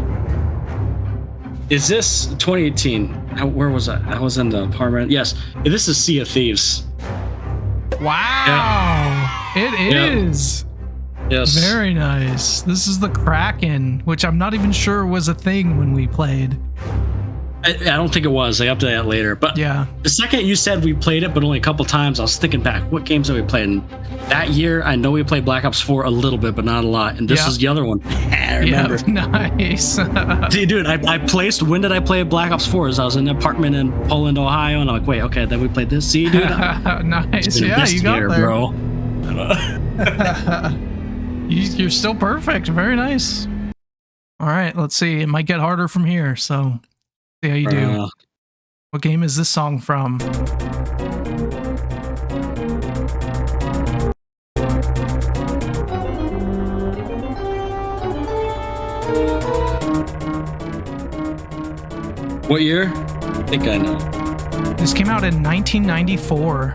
Is this 2018? Where was I? I was in the apartment. Yes, this is Sea of Thieves. Wow, it is. Yes. Very nice. This is the Kraken, which I'm not even sure was a thing when we played. I don't think it was. They updated that later. But yeah, the second you said we played it, but only a couple times, I was thinking back, what games have we played? And that year, I know we played Black Ops 4 a little bit, but not a lot. And this is the other one. I remember. Yeah, nice. See, dude, I placed, when did I play Black Ops 4? I was in an apartment in Poland, Ohio, and I'm like, wait, okay, then we played this. See, dude? Nice. Yeah, you got there. Bro. You're still perfect. Very nice. All right, let's see. It might get harder from here, so see how you do. What game is this song from? What year? I think I know. This came out in 1994.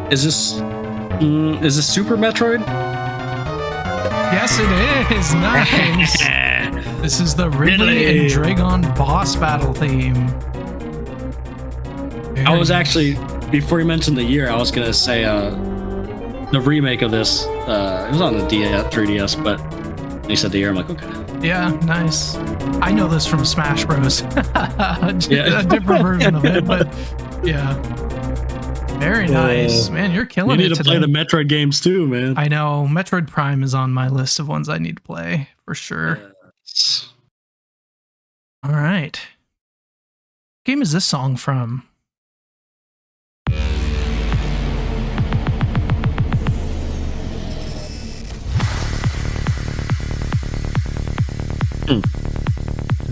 Is this Super Metroid? Yes, it is. Nice. This is the Ridley and Dragon boss battle theme. I was actually, before you mentioned the year, I was gonna say the remake of this. It was on the 3DS, but you said the year. I'm like, okay. Yeah, nice. I know this from Smash Bros. A different version of it, but yeah. Very nice. Man, you're killing it. You need to play the Metroid games too, man. I know. Metroid Prime is on my list of ones I need to play for sure. Yes. All right. What game is this song from?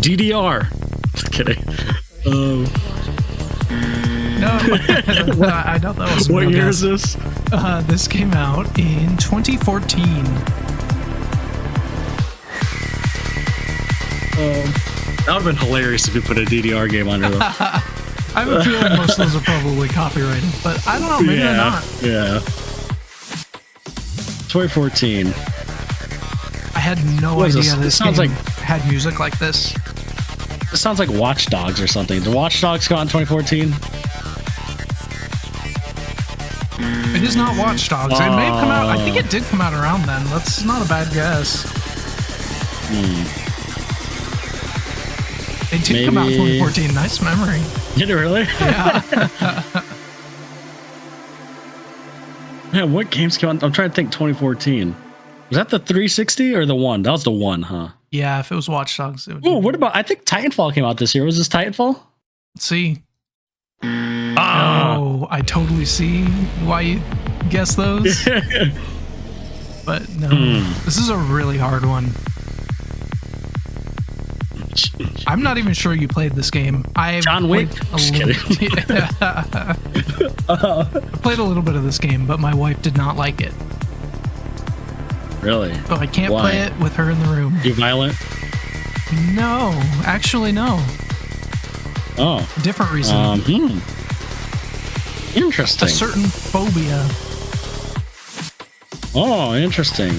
DDR. Just kidding. No, I doubt that was. What year is this? This came out in 2014. That would have been hilarious if you put a DDR game under them. I have a feeling most of those are probably copyrighted, but I don't know. Maybe they're not. Yeah. 2014. I had no idea this sounds game had music like this. It sounds like Watch Dogs or something. Did Watch Dogs come out in 2014? It is not Watch Dogs. It may have come out. I think it did come out around then. That's not a bad guess. It did come out in 2014. Nice memory. Did it really? Yeah. Man, what games came out? I'm trying to think. 2014. Was that the 360 or the one? That was the one, huh? Yeah, if it was Watch Dogs, it would. Oh, what about? I think Titanfall came out this year. Was this Titanfall? Let's see. Oh, I totally see why you guess those. But no, this is a really hard one. I'm not even sure you played this game. John Wick? Just kidding. I played a little bit of this game, but my wife did not like it. Really? So I can't play it with her in the room. You violent? No, actually no. Oh. Different reason. Interesting. A certain phobia. Oh, interesting.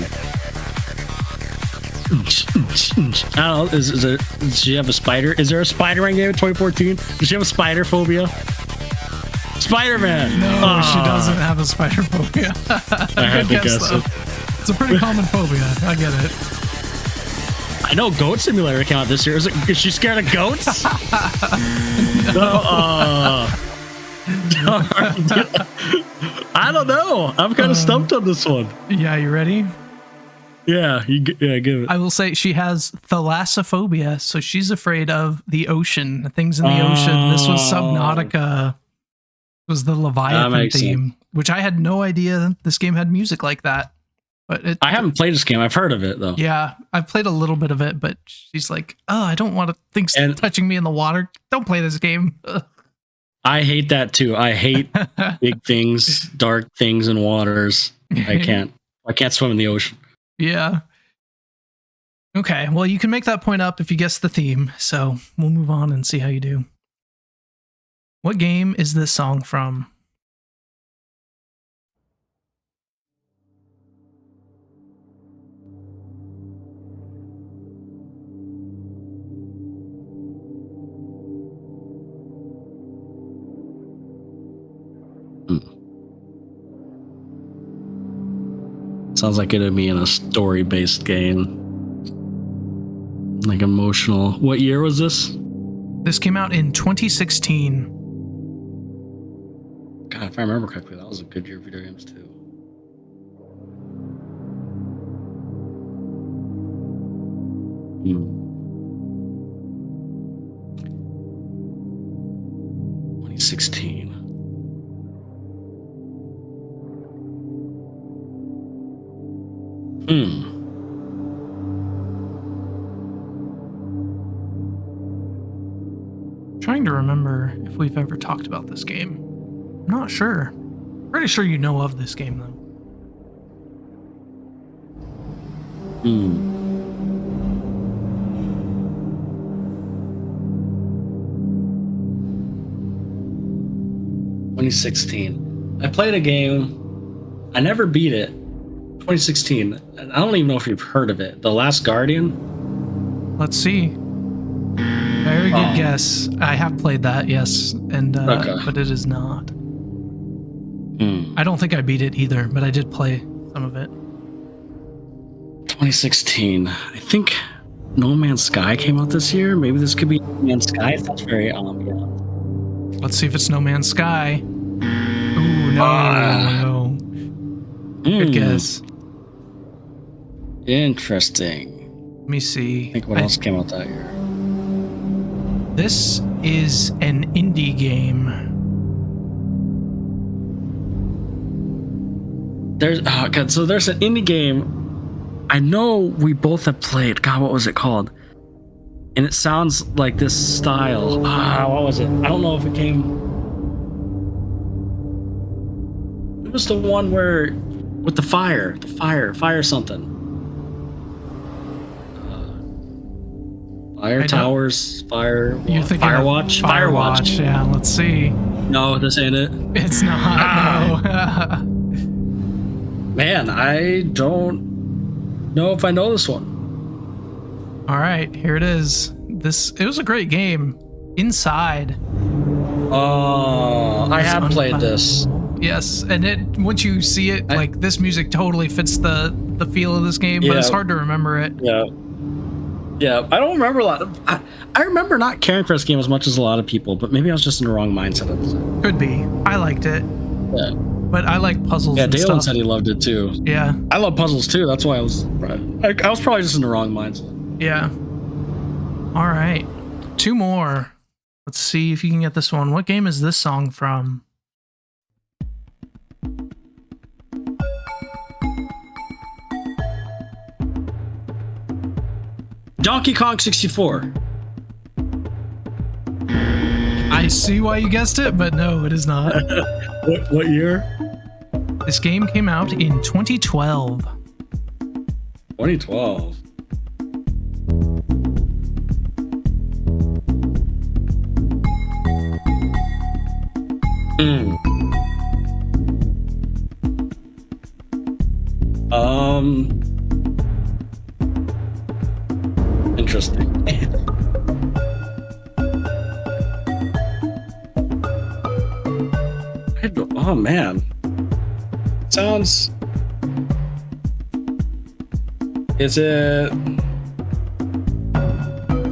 I don't know. Does she have a spider? Is there a Spider-Man game in 2014? Does she have a spider phobia? Spider-Man! No, she doesn't have a spider phobia. I had to guess it. It's a pretty common phobia. I get it. I know Goat Simulator came out this year. Is she scared of goats? No. I don't know. I'm kind of stumped on this one. Yeah, you ready? Yeah, give it. I will say she has thalassophobia, so she's afraid of the ocean, things in the ocean. This was Subnautica. It was the Leviathan theme, which I had no idea this game had music like that. But I haven't played this game. I've heard of it though. Yeah, I've played a little bit of it, but she's like, "Oh, I don't want things touching me in the water. Don't play this game." I hate that too. I hate big things, dark things, and waters. I can't swim in the ocean. Yeah. Okay, well, you can make that point up if you guess the theme, so we'll move on and see how you do. What game is this song from? Sounds like it'd be in a story-based game. Like emotional. What year was this? This came out in 2016. God, if I remember correctly, that was a good year for video games too. Hmm. 2016. Trying to remember if we've ever talked about this game. I'm not sure. Pretty sure you know of this game though. 2016. I played a game. I never beat it. 2016. I don't even know if you've heard of it. The Last Guardian. Let's see. Very good guess. I have played that, yes, and but it is not. I don't think I beat it either, but I did play some of it. 2016. I think No Man's Sky came out this year. Maybe this could be No Man's Sky. That's very yeah. Let's see if it's No Man's Sky. Ooh, no. Good guess. Interesting. Let me see. I think what else came out that year? This is an indie game. There's so there's an indie game. I know we both have played. God, what was it called? And it sounds like this style. What was it? I don't know if it came. It was the one where with the fire something. Fire Towers, Fire. You're thinking Firewatch. Firewatch. Yeah, let's see. No, this ain't it. It's not. No. Man, I don't know if I know this one. All right, here it is. It was a great game. Inside. Oh, I have played this. Yes, and once you see it, like this music totally fits the feel of this game, but it's hard to remember it. Yeah. Yeah, I don't remember a lot. I remember not caring for this game as much as a lot of people, but maybe I was just in the wrong mindset at the time. Could be. I liked it. Yeah. But I like puzzles. Yeah, and Dalen stuff. said he loved it too. Yeah. I love puzzles too. That's why I was probably just in the wrong mindset. Yeah. All right. 2 more. Let's see if you can get this one. What game is this song from? Donkey Kong 64. I see why you guessed it, but no, it is not. What year? This game came out in 2012. 2012. Interesting. Oh man, sounds. Is it? I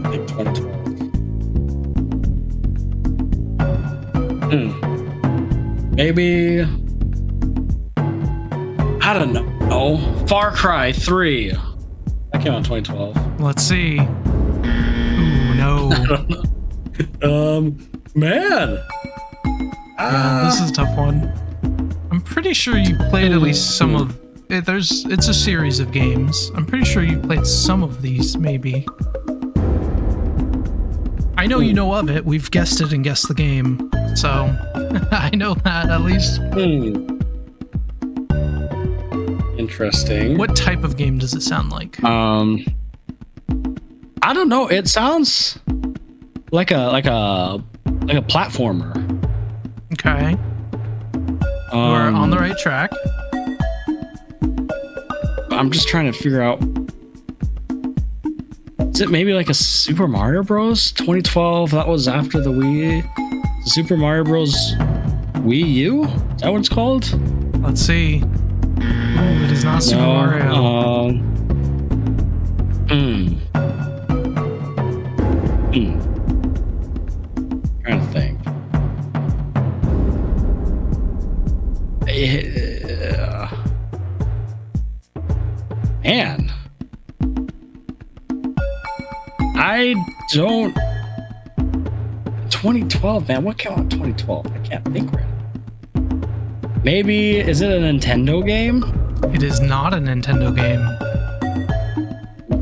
think 2012. Maybe. I don't know. Oh, Far Cry 3. That came out in 2012. Let's see. Ooh, no. I don't know. Man. Yeah, this is a tough one. I'm pretty sure you played at least some of it. It's a series of games. I'm pretty sure you played some of these, maybe. I know you know of it. We've guessed it and guessed the game, so I know that at least. Interesting. What type of game does it sound like? I don't know. It sounds like a platformer. Okay. We're on the right track. I'm just trying to figure out. Is it maybe like a Super Mario Bros. 2012? That was after the Wii. Super Mario Bros. Wii U? Is that what it's called? Let's see. Ooh, it is not Super Mario. Trying to think. Man. I don't. 2012, man. What came out in 2012? I can't think right now. Maybe, is it a Nintendo game? It is not a Nintendo game.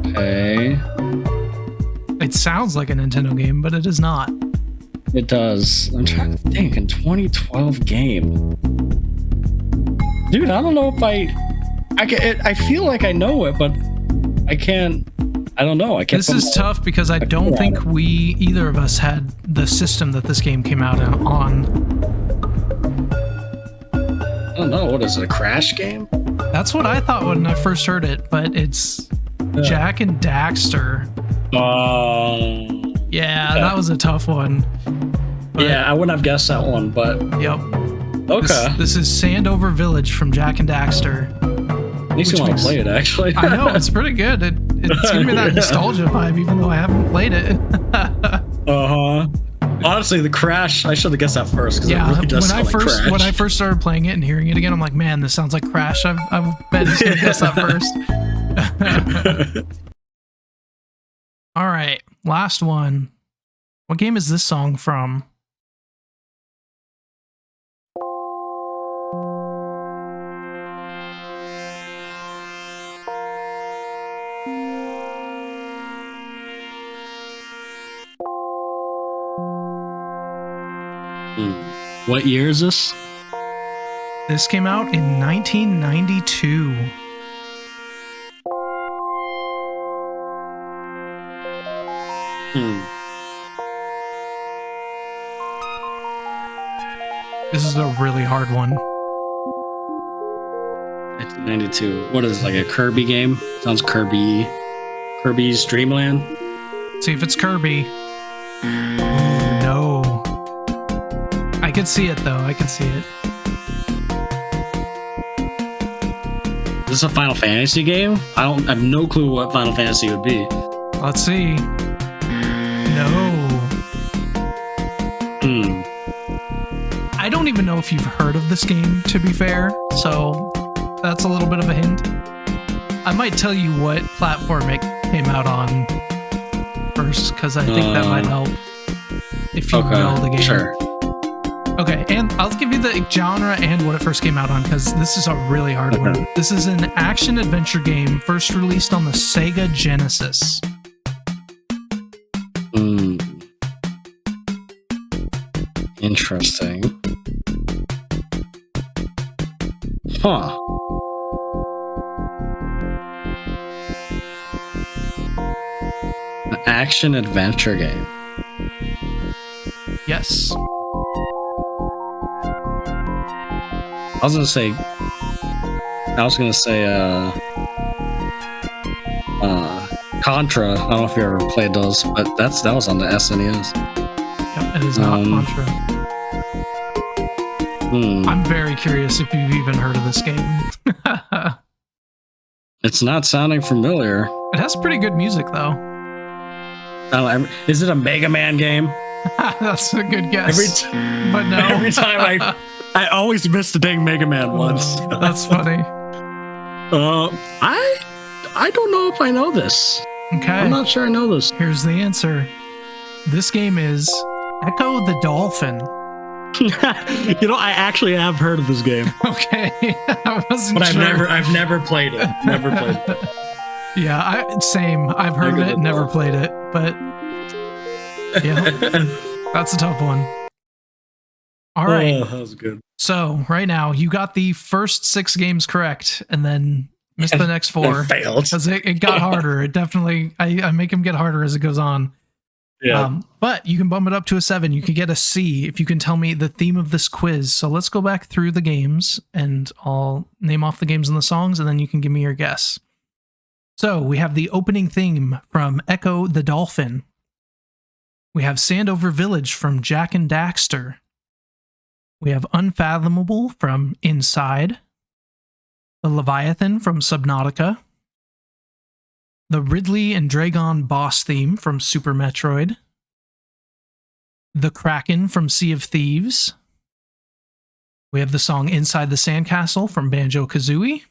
Okay. It sounds like a Nintendo game, but it is not. It does. I'm trying to think. A 2012 game. Dude, I don't know if I feel like I know it, but I can't. I don't know. I can't. This is tough because I don't think either of us had the system that this game came out on. I don't know. What is it? A Crash game? That's what I thought when I first heard it, but it's Jack and Daxter. Yeah, that was a tough one. But, yeah, I wouldn't have guessed that one, but yep. Okay. This is Sandover Village from Jack and Daxter. Makes me want to play it, actually. I know, it's pretty good. It's giving me that nostalgia vibe, even though I haven't played it. Honestly, the Crash, I should have guessed that first. Yeah, it really does sound like Crash. When I first started playing it and hearing it again, I'm like, man, this sounds like Crash. I bet he's going to guess that first. All right, last one. What game is this song from? What year is this? This came out in 1992. This is a really hard one. 1992. What is it, like a Kirby game? Sounds Kirby's Dream Land. See if it's Kirby. Ooh, no. I can see it though. I can see it. Is this a Final Fantasy game? I have no clue what Final Fantasy would be. Let's see. No. I don't even know if you've heard of this game, to be fair, so that's a little bit of a hint. I might tell you what platform it came out on first, because I think that might help if you know the game. Sure. Okay, and I'll give you the genre and what it first came out on, because this is a really hard one. This is an action-adventure game first released on the Sega Genesis. Interesting. Huh. An action-adventure game. Yes. I was gonna say Contra. I don't know if you ever played those, but that was on the SNES. Yep, it is not Contra. I'm very curious if you've even heard of this game. It's not sounding familiar. It has pretty good music, though. Is it a Mega Man game? That's a good guess. But no. Every time I always miss the dang Mega Man ones. That's funny. I don't know if I know this. Okay. I'm not sure I know this. Here's the answer. This game is Echo the Dolphin. I actually have heard of this game. Okay. I wasn't but sure. I've never played it. Never played it. Yeah, same. I've heard of it, never played it, but yeah, that's a tough one. All right. Oh, that was good. So right now you got the first 6 games correct, and then missed the next 4 failed because it got harder. It definitely I make them get harder as it goes on. Yeah. But you can bump it up to a 7. You can get a C if you can tell me the theme of this quiz. So let's go back through the games, and I'll name off the games and the songs, and then you can give me your guess. So we have the opening theme from Echo the Dolphin. We have Sandover Village from Jak and Daxter. We have Unfathomable from Inside. The Leviathan from Subnautica. The Ridley and Dragon boss theme from Super Metroid. The Kraken from Sea of Thieves. We have the song Inside the Sandcastle from Banjo-Kazooie.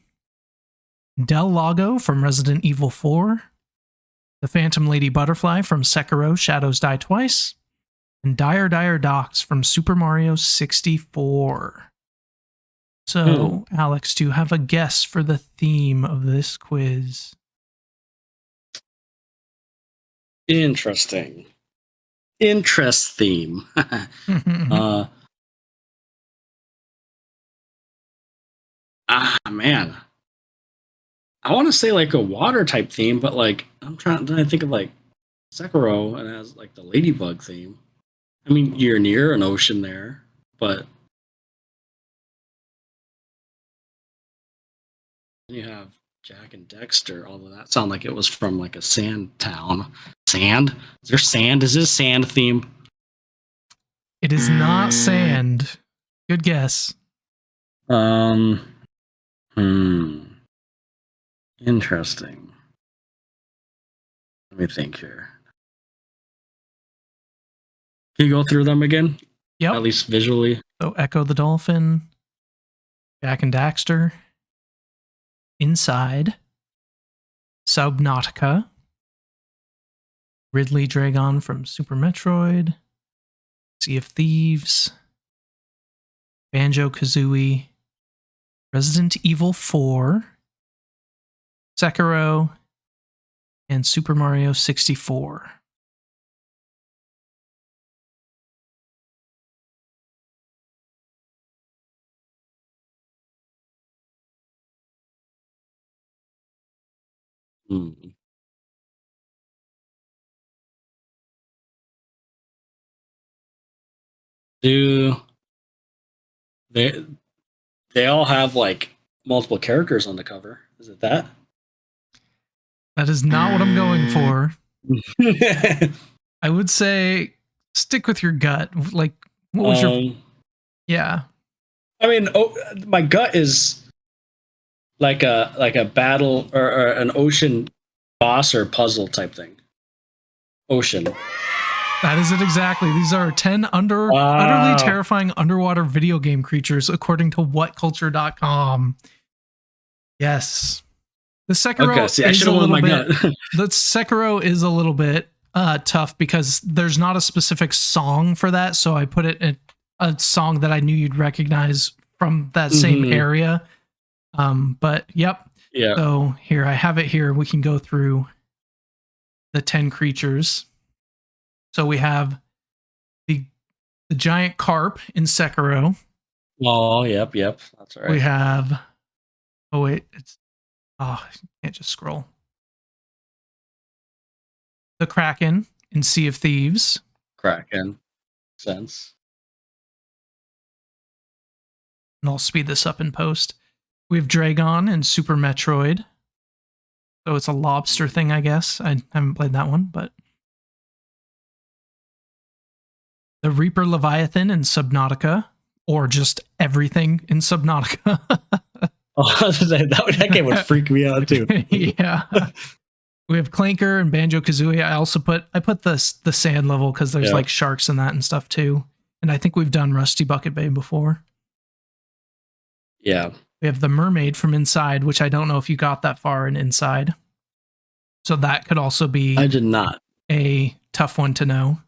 Del Lago from Resident Evil 4. The Phantom Lady Butterfly from Sekiro Shadows Die Twice. And Dire Dire Docks from Super Mario 64. So, Alex, do you have a guess for the theme of this quiz? Interesting. Interest theme. Man. I want to say like a water type theme, but like I'm trying to think of like Sekiro, and it has like the ladybug theme. I mean, you're near an ocean there, but you have Jak and Daxter, although that sounded like it was from like a sand town. Sand? Is there sand? Is this sand theme? It is not sand. Good guess. Interesting. Let me think here. Can you go through them again? Yep. At least visually. So Echo the Dolphin, Jak and Daxter, Inside, Subnautica, Ridley Dragon from Super Metroid, Sea of Thieves, Banjo-Kazooie, Resident Evil 4, Sekiro, and Super Mario 64. Do they all have like multiple characters on the cover? Is it that? That is not what I'm going for. I would say stick with your gut. Like, what was your... Yeah. I mean, my gut is like a battle or an ocean boss or puzzle type thing. Ocean. That is it exactly. These are 10 utterly terrifying underwater video game creatures, according to whatculture.com. Yes. The Sekiro is a little bit. The Sekiro is a little bit tough because there's not a specific song for that, so I put it in a song that I knew you'd recognize from that same area. But yep. Yeah. So here I have it here. We can go through the 10 creatures. So we have the giant carp in Sekiro. Oh, yep. That's right. We have. Oh wait, I can't just scroll. The Kraken in Sea of Thieves. Kraken. Sense. And I'll speed this up in post. We have Dragon in Super Metroid. So it's a lobster thing, I guess. I haven't played that one, but. The Reaper Leviathan in Subnautica, or just everything in Subnautica. That game would freak me out too. Yeah. We have Clanker and Banjo-Kazooie. I put the sand level because there's like sharks in that and stuff too. And I think we've done Rusty Bucket Bay before. Yeah. We have the Mermaid from Inside, which I don't know if you got that far in Inside. So that could also be I did not. A tough one to know.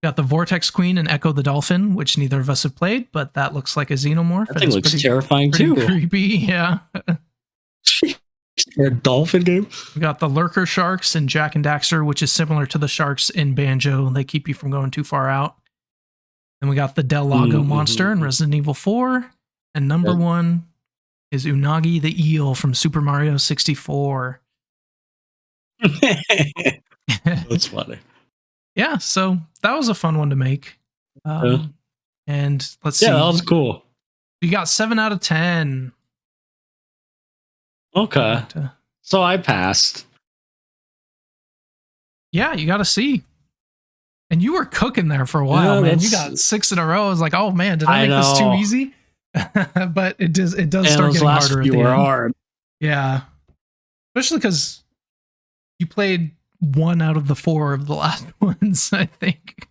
Got the Vortex Queen and Echo the Dolphin, which neither of us have played, but that looks like a xenomorph. That thing looks terrifying too. Creepy, yeah. A dolphin game. We got the Lurker Sharks and Jack and Daxter, which is similar to the sharks in Banjo. They keep you from going too far out. Then we got the Del Lago monster in Resident Evil 4. And number one is Unagi the eel from Super Mario 64. That's funny. Yeah, so that was a fun one to make. And let's see. Yeah, that was cool. You got 7 out of 10. Okay. So I passed. Yeah, you got to see. And you were cooking there for a while, man. You got 6 in a row. I was like, oh man, did I make this too easy? But it does start getting harder at the end. Hard. Yeah. Especially because you played 1 out of the 4 of the last ones, I think.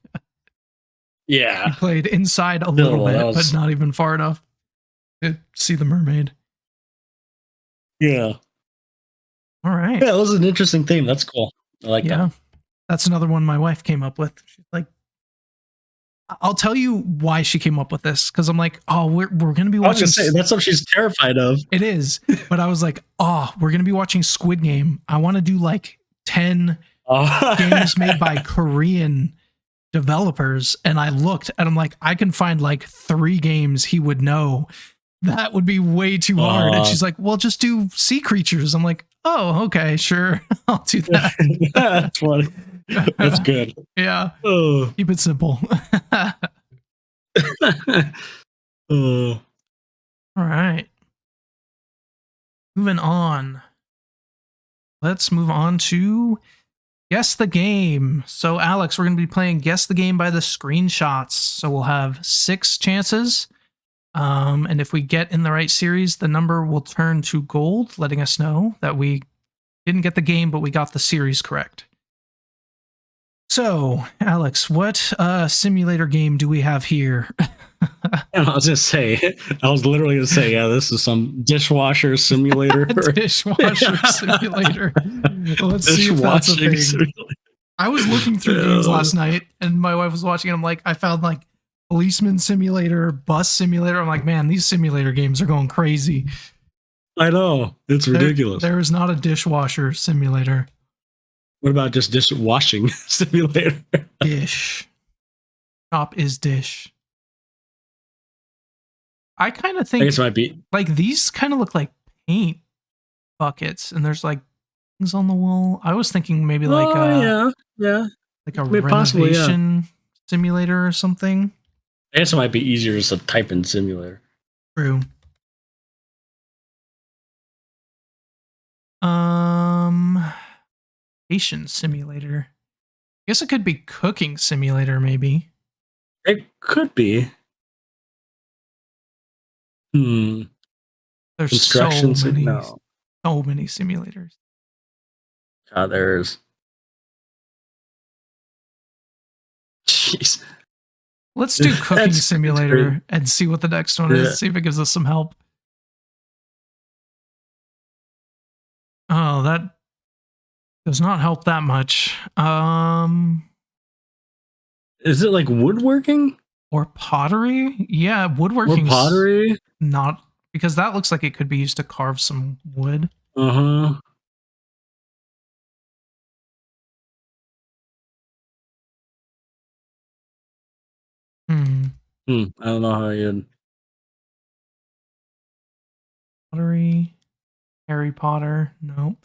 Yeah. You played Inside a little bit, but not even far enough to see the mermaid. Yeah. All right. Yeah, it was an interesting theme. That's cool. I like that. That's another one my wife came up with. She's like, I'll tell you why she came up with this, because I'm like, oh, we're going to be watching. I was gonna say, that's what she's terrified of. It is. But I was like, oh, we're going to be watching Squid Game. I want to do like 10 games made by Korean developers. And I looked and I'm like, I can find like 3 games he would know. That would be way too hard. And she's like, well, just do sea creatures. I'm like, oh, okay, sure. I'll do that. That's funny. That's good. Yeah. Keep it simple. All right. Moving on. Let's move on to Guess the Game. So, Alex, we're going to be playing Guess the Game by the screenshots. So we'll have 6 chances. And if we get in the right series, the number will turn to gold, letting us know that we didn't get the game, but we got the series correct. So, Alex, what simulator game do we have here? And I was literally going to say, yeah, this is some dishwasher simulator. Dishwasher simulator. Let's see if that's a thing. Simulator. I was looking through games last night, and my wife was watching, and I'm like, I found like policeman simulator, bus simulator. I'm like, man, these simulator games are going crazy. I know. It's ridiculous. There is not a dishwasher simulator. What about just dishwashing simulator? Dish. Shop is dish. I kind of think I guess it might be. Like these kind of look like paint buckets, and there's like things on the wall. I was thinking maybe like like a renovation simulator or something. I guess it might be easier just to type in simulator. True. Patient simulator. I guess it could be cooking simulator, maybe. It could be. There's so many simulators. There's Jeez. Let's do Cooking That's Simulator great. and see what the next one Yeah. is. See if it gives us some help. Oh, that does not help that much. Is it like woodworking Or pottery? Yeah, or woodworking. pottery? Not because that looks like it could be used to carve some wood. Uh-huh. I don't know how you'd. Pottery. Harry Potter. Nope.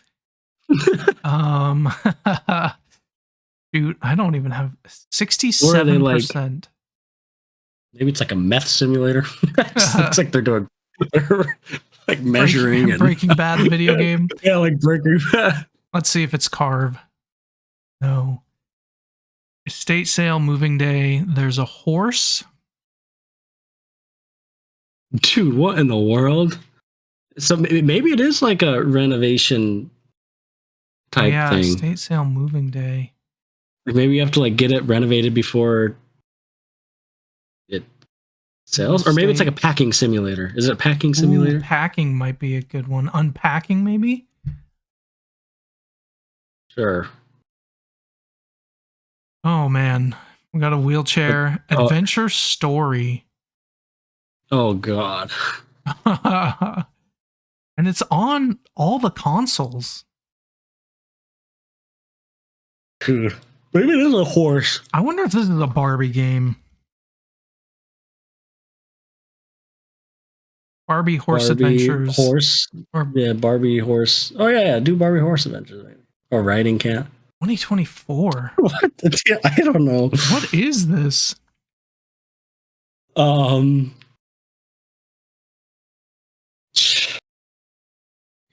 Dude, I don't even have 67%. Maybe it's like a meth simulator. It looks like they're doing like measuring Breaking Bad, the video game. Yeah, like Breaking Bad. Let's see if it's carve. No. Estate sale, moving day. There's a horse. Dude, what in the world? So maybe it is like a renovation type thing. Estate sale, moving day. Like maybe you have to like get it renovated before it sells, or maybe it's like a packing simulator. Is it a packing simulator? Packing might be a good one. Unpacking, maybe. Sure. Oh man, we got a wheelchair. Adventure story. Oh god. And it's on all the consoles. Dude, maybe it is a horse. I wonder if this is a Barbie game. Barbie Horse Adventures. Barbie Horse. Oh yeah, do Barbie Horse Adventures. Maybe. Or Riding Cat. 2024. What? I don't know. What is this?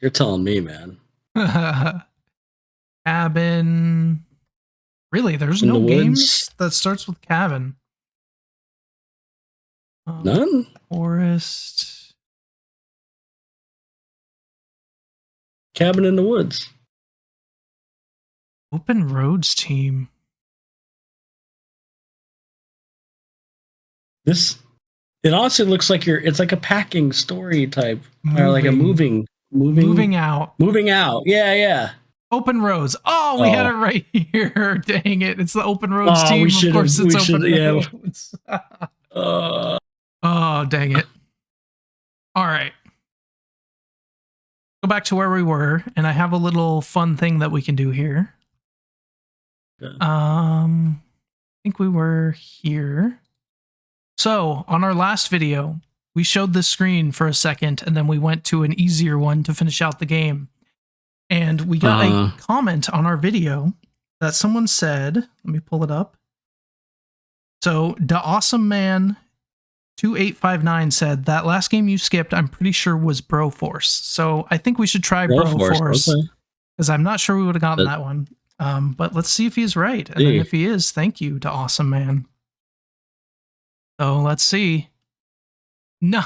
You're telling me, man. Cabin. Really, there's no games that starts with cabin. None? Forest. Cabin in the Woods. Open Roads team. It honestly looks like it's like a packing story type. Or like a moving out. Moving out. Yeah. Open Roads. Oh, we had it right here. Dang it. It's the Open Roads team. Of course it's Open Roads. Oh, dang it. All right. Go back to where we were, and I have a little fun thing that we can do here. Okay. I think we were here. So, on our last video, we showed this screen for a second, and then we went to an easier one to finish out the game. And we got a comment on our video that someone said, let me pull it up. So, Da Awesome Man 2859 said, that last game you skipped, I'm pretty sure was Broforce. So, I think we should try Broforce. Because I'm not sure we would have gotten that one. But let's see if he's right. And then if he is, thank you to Awesome Man. So let's see. Nice.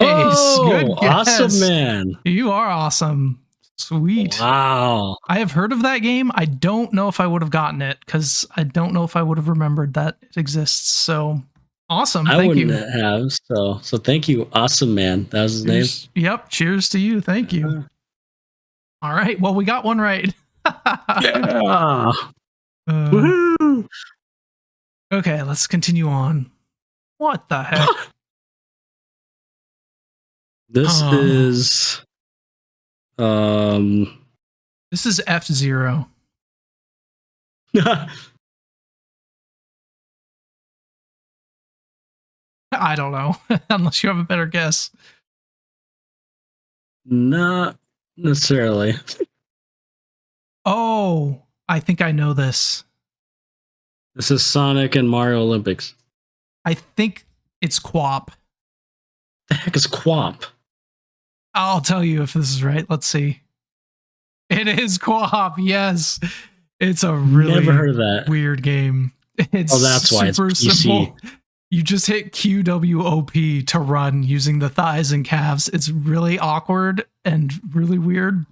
Oh, good guess. Awesome Man. You are awesome. Sweet. Wow. I have heard of that game. I don't know if I would have gotten it because I don't know if I would have remembered that it exists. So awesome. Thank you. I wouldn't have. So thank you, Awesome Man. That was his name. Yep. Cheers to you. Thank you. All right. Well, we got one right. Yeah. Woohoo. Okay, let's continue on. What the heck? This is this is F-Zero. I don't know. Unless you have a better guess. Not necessarily. Oh, I think I know this. This is Sonic and Mario Olympics. I think it's Quap. The heck is Quap? I'll tell you if this is right. Let's see. It is Quap. Yes. It's a really never heard of that. Weird game. It's that's why it's PC. Simple. You just hit QWOP to run using the thighs and calves. It's really awkward and really weird.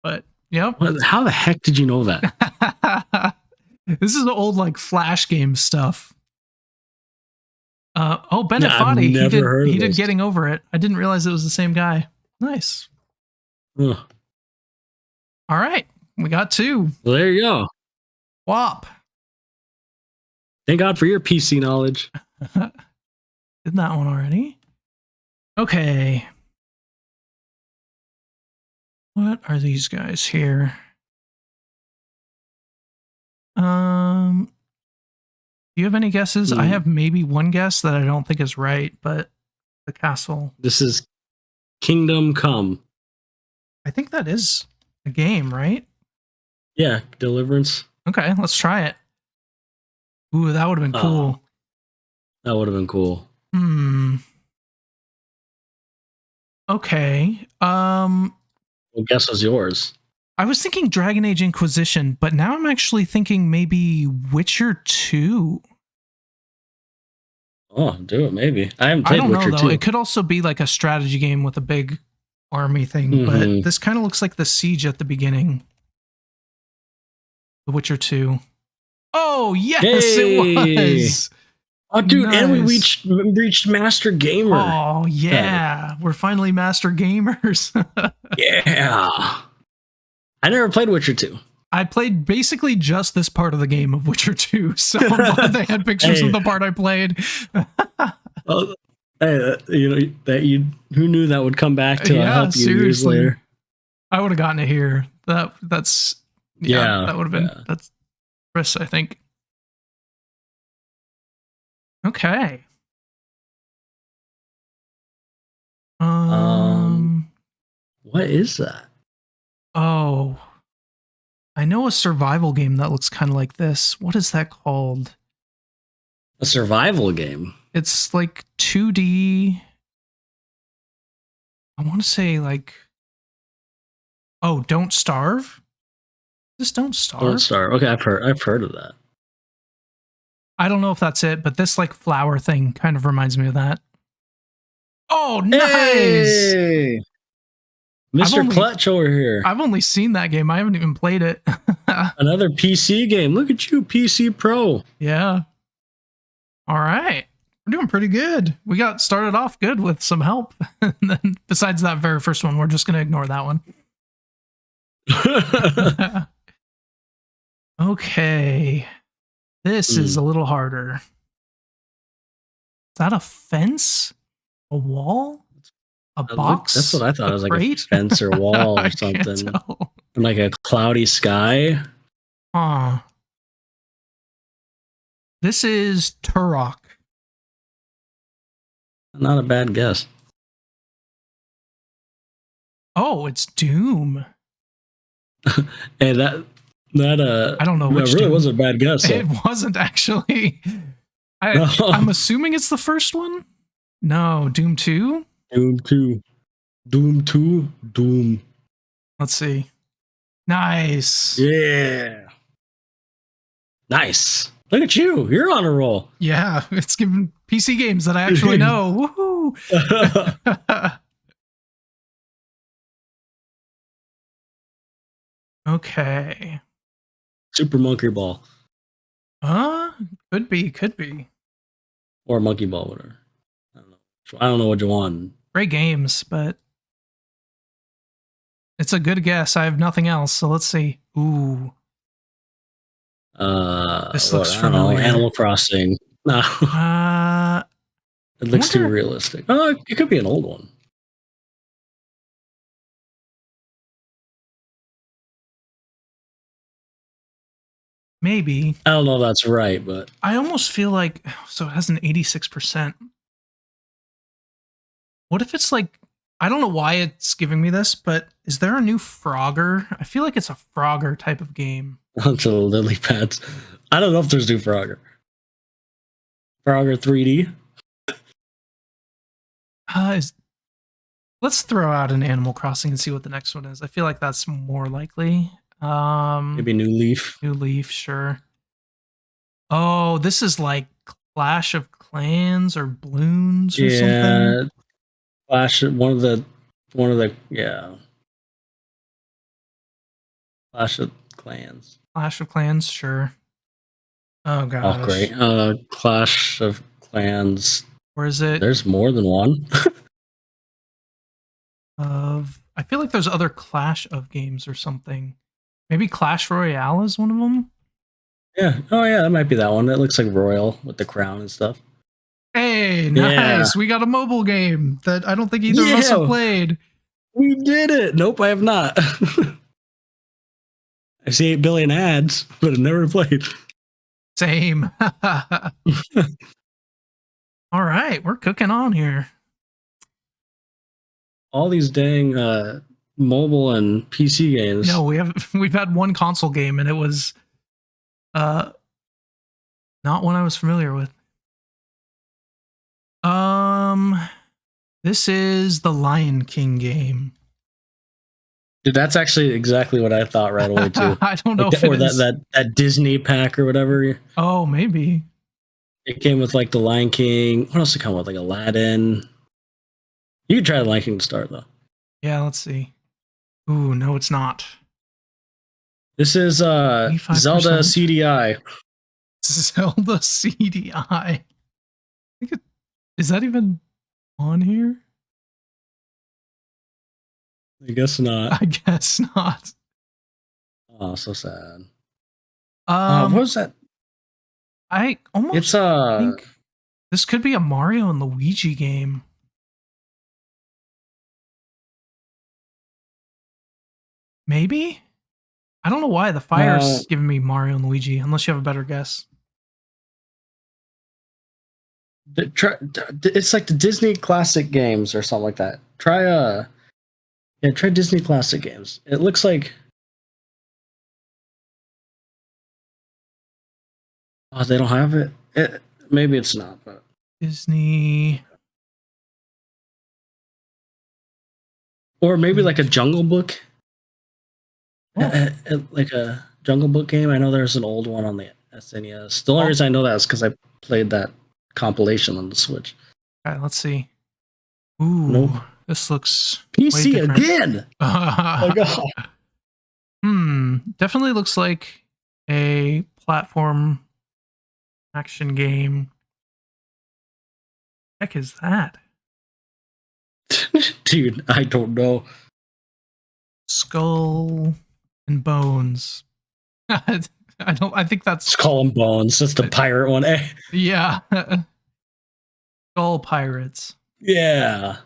But yep. How the heck did you know that? This is the old like Flash game stuff. Bennett Yeah, I've Foddy. never heard of He did this. Getting Over It. I didn't realize it was the same guy. Nice. Ugh. All right. We got 2. Well, there you go. WAP. Thank God for your PC knowledge. Did that one already. Okay. What are these guys here? Do you have any guesses? I have maybe one guess that I don't think is right, but the castle. This is Kingdom Come. I think that is a game, right? Yeah, Deliverance. Okay, let's try it. Ooh, that would have been cool. That would have been cool. Okay. Well, guess was yours. I was thinking Dragon Age Inquisition, but now I'm actually thinking maybe Witcher 2. Oh, do it maybe. I haven't played Witcher 2. It could also be like a strategy game with a big army thing, but this kind of looks like the siege at the beginning. The Witcher 2. Oh, yes, it was. Oh, dude, nice. And we reached Master Gamer. Oh, yeah. We're finally Master Gamers. Yeah. I never played Witcher 2. I played basically just this part of the game of Witcher 2. So they had pictures of the part I played. Well, who knew that would come back to help you years later? I would have gotten it here. That would have been that's Chris, I think. Okay. What is that? Oh, I know a survival game that looks kind of like this. What is that called? A survival game? It's like 2D. I want to say like, Don't Starve? Just Don't Starve? Don't Starve. Okay, I've heard of that. I don't know if that's it, but this like flower thing kind of reminds me of that. Oh, nice! Hey! Mr. Clutch over here. I've only seen that game. I haven't even played it. Another PC game. Look at you, PC Pro. Yeah. All right. We're doing pretty good. We got started off good with some help. And then besides that very first one, we're just going to ignore that one. Okay. This is a little harder. Is that a fence? A wall? A box? That's what I thought. It was like a fence or wall or something. Like a cloudy sky. This is Turok. Not a bad guess. Oh, it's Doom. Hey, that I don't know which really Doom. wasn't a bad guess. So. It wasn't actually. I'm assuming it's the first one. No, Doom 2? Doom 2. Doom 2. Doom. Let's see. Nice. Yeah. Nice. Look at you. You're on a roll. Yeah, it's giving PC games that I actually know. Woohoo. Okay. Super Monkey Ball. Could be. Or Monkey Ball, whatever. I don't know what you want. Great games, but it's a good guess. I have nothing else, so let's see. Ooh. This looks familiar. Animal Crossing. No. It looks too realistic. Oh, it could be an old one. Maybe. I don't know if that's right, but I almost feel like so it has an 86%. What if it's like, I don't know why it's giving me this, but is there a new Frogger? I feel like it's a Frogger type of game. Bunch of lily pads. I don't know if there's new Frogger. Frogger 3D. Let's throw out an Animal Crossing and see what the next one is. I feel like that's more likely. Maybe New Leaf. New Leaf, sure. Oh, this is like Clash of Clans or Bloons or something. Clash one of the Clash of Clans. Clash of Clans, sure. Oh god. Oh great. Clash of Clans. Or is it? There's more than one. I feel like there's other Clash of games or something. Maybe Clash Royale is one of them. Yeah. Oh yeah, that might be that one. It looks like royal with the crown and stuff. Hey, nice. Yeah. We got a mobile game that I don't think either of us have played. We did it. Nope, I have not. I see 8 billion ads, but I've never played. Same. All right, we're cooking on here. All these dang mobile and PC games. No, we've had one console game, and it was not one I was familiar with. This is the Lion King game. Dude, that's actually exactly what I thought right away too. I don't know like if it is. that Disney pack or whatever. Oh, maybe. It came with like the Lion King. What else did it come with? Like Aladdin. You can try the Lion King to start though. Yeah, let's see. Ooh, no, it's not. This is 25%. Zelda CDI. Zelda CDI. Is that even on here? I guess not. I guess not. Oh, so sad. What was that? I almost think this could be a Mario and Luigi game. Maybe? I don't know why the fire's giving me Mario and Luigi, unless you have a better guess. It's like the Disney classic games or something like that. Try Disney classic games. It looks like they don't have it. Maybe it's not, but Disney, or maybe like a Jungle Book. Like a Jungle Book game. I know there's an old one on the SNES. The only reason I know that is because I played that compilation on the Switch. All right, let's see. Ooh, nope. This looks PC again. Oh my god. Definitely looks like a platform action game. What the heck is that? Dude, I don't know. Skull and Bones. I think that's Skull and Bones. That's the pirate one, eh? Yeah. Skull Pirates. Yeah.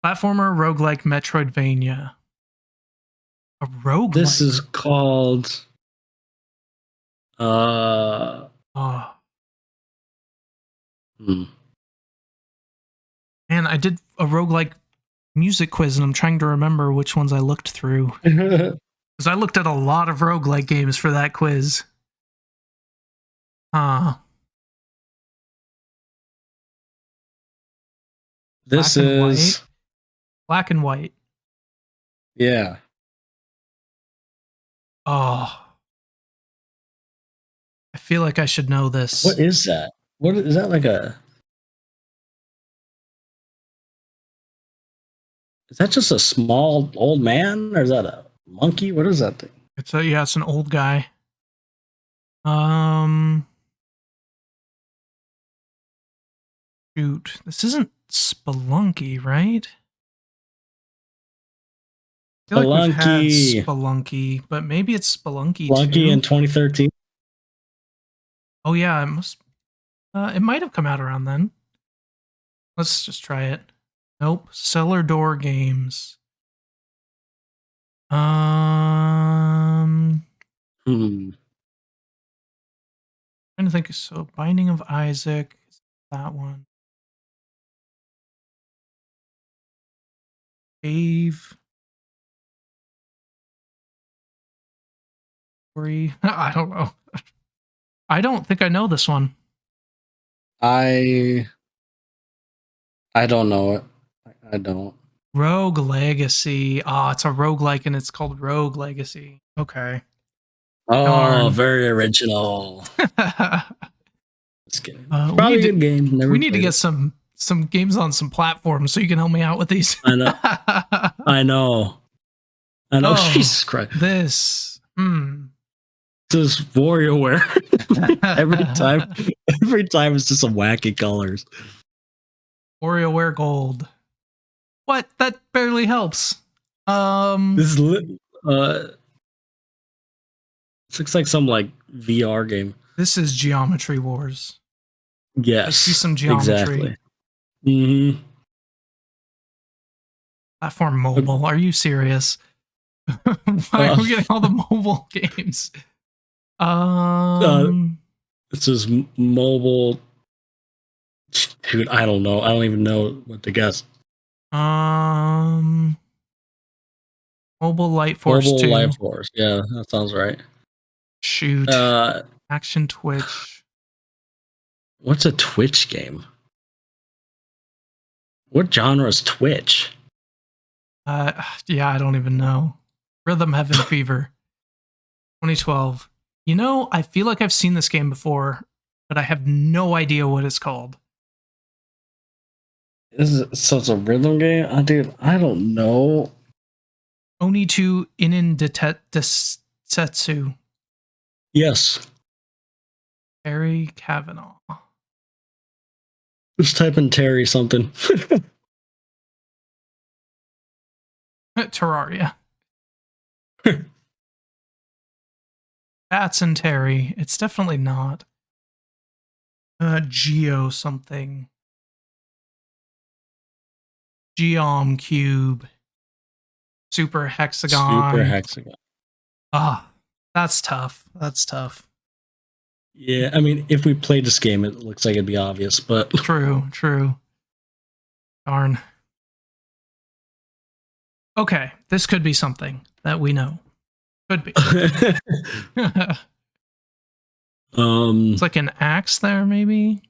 Platformer, roguelike, Metroidvania. A roguelike. This is called Man, I did a roguelike music quiz and I'm trying to remember which ones I looked through. Because I looked at a lot of roguelike games for that quiz. This is Black and White. Yeah. Oh. I feel like I should know this. What is that? What is that, like a... Is that just a small old man, or is that a monkey? What is that thing? It's an old guy. Shoot, this isn't Spelunky, right? I feel like we've had Spelunky, but maybe it's Spelunky 2. Spelunky in 2013. Oh yeah, it must. It might have come out around then. Let's just try it. Nope. Cellar Door Games. Trying to think. So, Binding of Isaac. That one. Cave. I don't know. I don't think I know this one. I don't know it. I don't. Rogue Legacy. Oh, it's a roguelike and it's called Rogue Legacy. Okay. Oh, darn. Very original. Just kidding. Probably a good game. We need to get some games on some platforms so you can help me out with these. I know. I know. Oh, Jesus Christ. This. This is WarioWare. every Every time it's just some wacky colors. WarioWare Gold. What? That barely helps. This is it looks like some like VR game. This is Geometry Wars. Yes. I see some geometry. Exactly. Mm-hmm. Platform mobile. Are you serious? Why are we getting all the mobile games? This is mobile. Dude, I don't know. I don't even know what to guess. Mobile Light Force Mobile 2. Light Force. Yeah, that sounds right. Shoot. Action Twitch. What's a Twitch game? What genre is Twitch? Yeah, I don't even know. Rhythm Heaven Fever. 2012. You know, I feel like I've seen this game before, but I have no idea what it's called. So it's a rhythm game? Dude, I don't know. Oni2 Inin Desetsu. Yes. Terry Kavanaugh. Just type in Terry something. Terraria. Bats and Terry. It's definitely not. Geo something. Geom Cube. Super Hexagon. Super Hexagon. That's tough. That's tough. Yeah, I mean, if we played this game, it looks like it'd be obvious, but... True. Darn. Okay, this could be something that we know. Could be. It's like an axe there, maybe?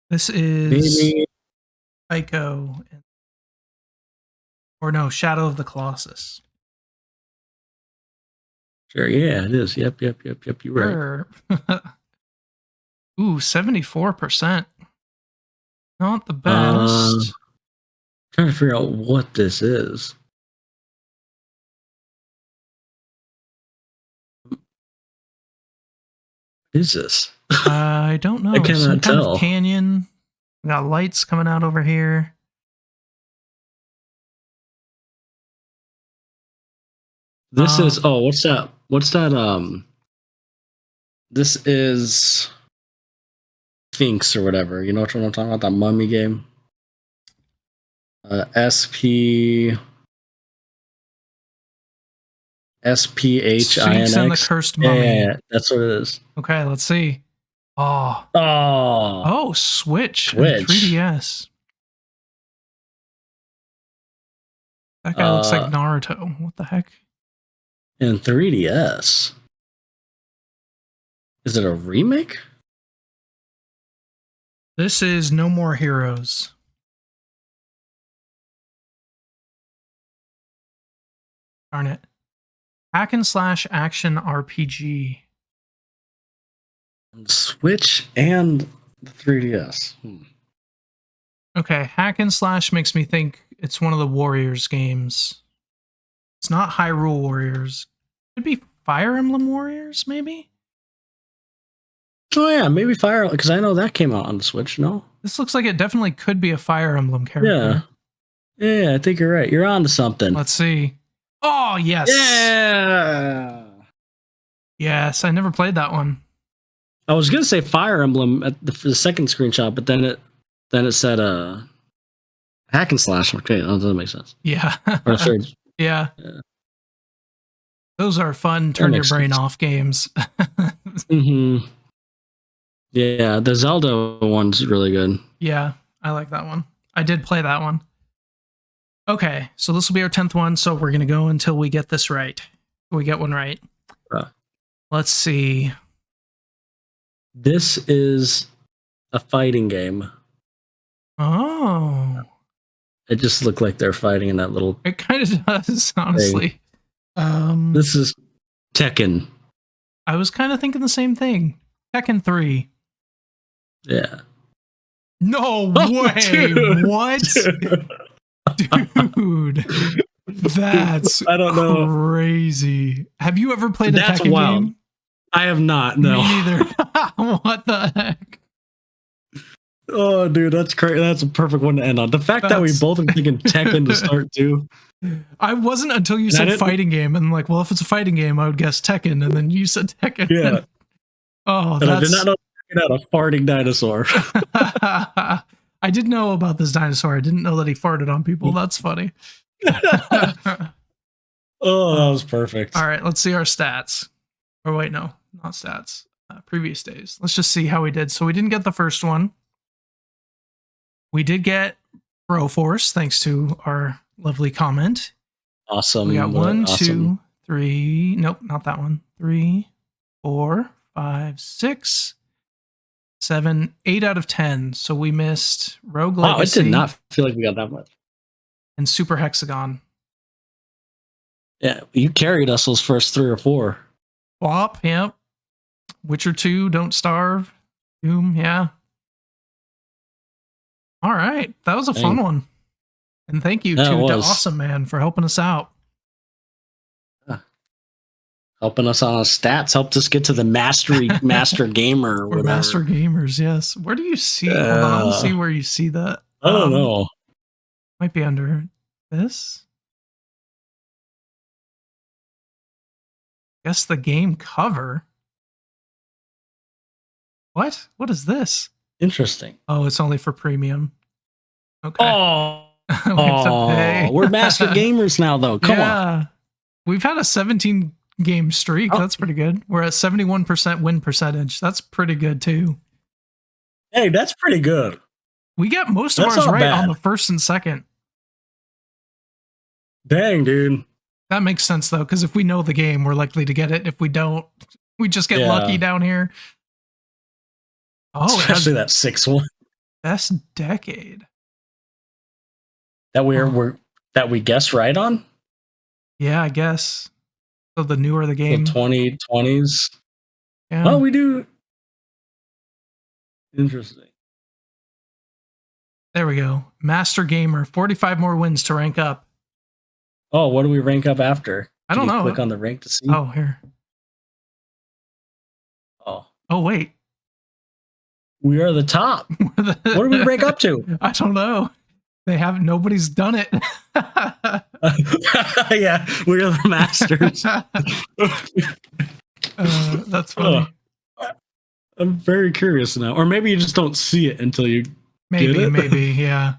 This is Ico. Or no, Shadow of the Colossus. Sure, yeah, it is. Yep, you're right. Ooh, 74%. Not the best. Trying to figure out what this is. What is this? I don't know. I cannot Some kind tell. of canyon. We got lights coming out over here. This is what's that? This is Sphinx or whatever. You know what I'm talking about? That mummy game. SPHINX. Sphinx and the Cursed Mummy. Yeah, that's what it is. Okay, let's see. Switch. And 3DS. That guy looks like Naruto. What the heck? And 3DS. Is it a remake? This is No More Heroes. Darn it. Hack and slash action RPG. Switch and the 3DS. Okay, hack and slash makes me think it's one of the Warriors games. It's not Hyrule Warriors. Could be Fire Emblem Warriors, maybe? Oh yeah, maybe Fire, because I know that came out on the Switch, no? This looks like it definitely could be a Fire Emblem character. Yeah, I think you're right. You're on to something. Let's see. Oh, yes. Yeah! Yes, I never played that one. I was going to say Fire Emblem at the second screenshot, but then it said hack and slash. Okay, that doesn't make sense. Yeah. Or third. Yeah. Those are fun, turn your brain off games. Mm-hmm. Yeah, the Zelda one's really good. Yeah, I like that one. I did play that one. Okay, so this will be our 10th one, so we're going to go until we get this right. We get one right. Let's see. This is a fighting game. Oh. It just looked like they're fighting in that little... It kind of does, honestly. This is Tekken. I was kind of thinking the same thing. Tekken 3. Yeah. No way! Dude. What? Dude. That's I don't know. Crazy. Have you ever played a Tekken game? I have not. No. Me neither. What the heck? Oh, dude, that's crazy. That's a perfect one to end on. The fact that we both are thinking Tekken to start too. I wasn't until you said fighting game, and I'm like, well, if it's a fighting game, I would guess Tekken, and then you said Tekken. Yeah. Oh, and I did not know Tekken had a farting dinosaur. I did know about this dinosaur. I didn't know that he farted on people. That's funny. Oh, that was perfect. All right, let's see our stats. Or wait, no, not stats. Previous days. Let's just see how we did. So we didn't get the first one. We did get Broforce, thanks to our lovely comment. Awesome. We got 1, 2, 3. Nope, not that one. 3, 4, 5, 6, 7, 8 out of 10. So we missed Rogue Legacy. I did not feel like we got that much. And Super Hexagon. Yeah, you carried us those first 3 or 4. Wop, yep. Witcher 2, Don't Starve. Doom, yeah. All right. That was a fun one. And thank you to Awesome Man for helping us out. Helping us on our stats, helped us get to the master gamer. We're master gamers, yes. Where do you see hold on, let's see where you see that. I don't know. Might be under this. Guess the game cover. What? What is this? Interesting. Oh, it's only for premium. Okay. We're master gamers now, though. Come on. We've had a 17 game streak. That's pretty good. We're at 71% win percentage. That's pretty good, too. Hey, that's pretty good. We get most of ours right on the first and second. Dang, dude. That makes sense, though, because if we know the game, we're likely to get it. If we don't, we just get lucky down here. Oh, especially that 6th one. Best decade. That we guessed right on? Yeah, I guess. So the newer the game. The 2020s. Yeah. Oh, we do. Interesting. There we go. Master Gamer. 45 more wins to rank up. Oh, what do we rank up after? I don't know. Click on the rank to see. Oh, here. Oh, wait. We are the top. What do we rank up to? I don't know. Nobody's done it. Yeah, we are the masters. That's funny. I'm very curious now. Or maybe you just don't see it until you get it. Maybe, yeah.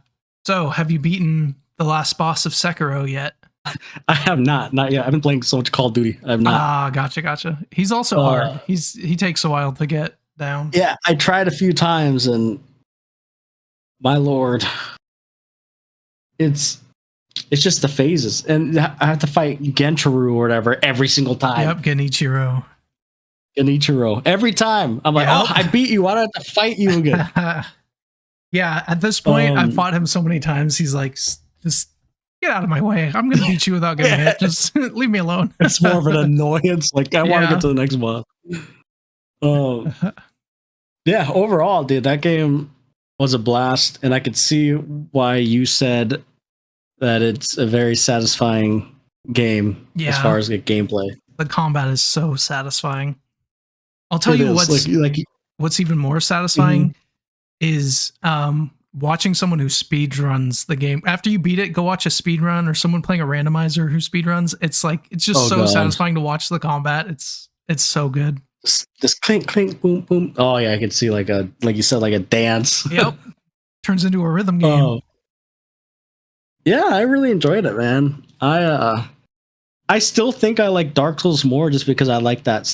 So, have you beaten the last boss of Sekiro yet? I have not yet. I've been playing so much Call of Duty. I have not. Gotcha. He's also hard. He takes a while to get down. Yeah, I tried a few times, and my lord, it's just the phases, and I have to fight Gentaro or whatever every single time. Yep, Genichiro. Every time. I'm like, I beat you. Why do I have to fight you again? Yeah, at this point, I've fought him so many times. He's like, just get out of my way. I'm going to beat you without getting hit. Just leave me alone. It's more of an annoyance. Like, I want to get to the next boss. Yeah, overall, dude, that game was a blast. And I could see why you said that it's a very satisfying game as far as gameplay. The combat is so satisfying. I'll tell you what's even more satisfying is watching someone who speedruns the game. After you beat it, go watch a speedrun or someone playing a randomizer who speedruns. It's like, it's just satisfying to watch the combat. It's so good. Just clink, clink, boom, boom. Oh yeah, I could see like you said, like a dance. Yep. Turns into a rhythm game. Yeah, I really enjoyed it, man. I still think I like Dark Souls more just because I like that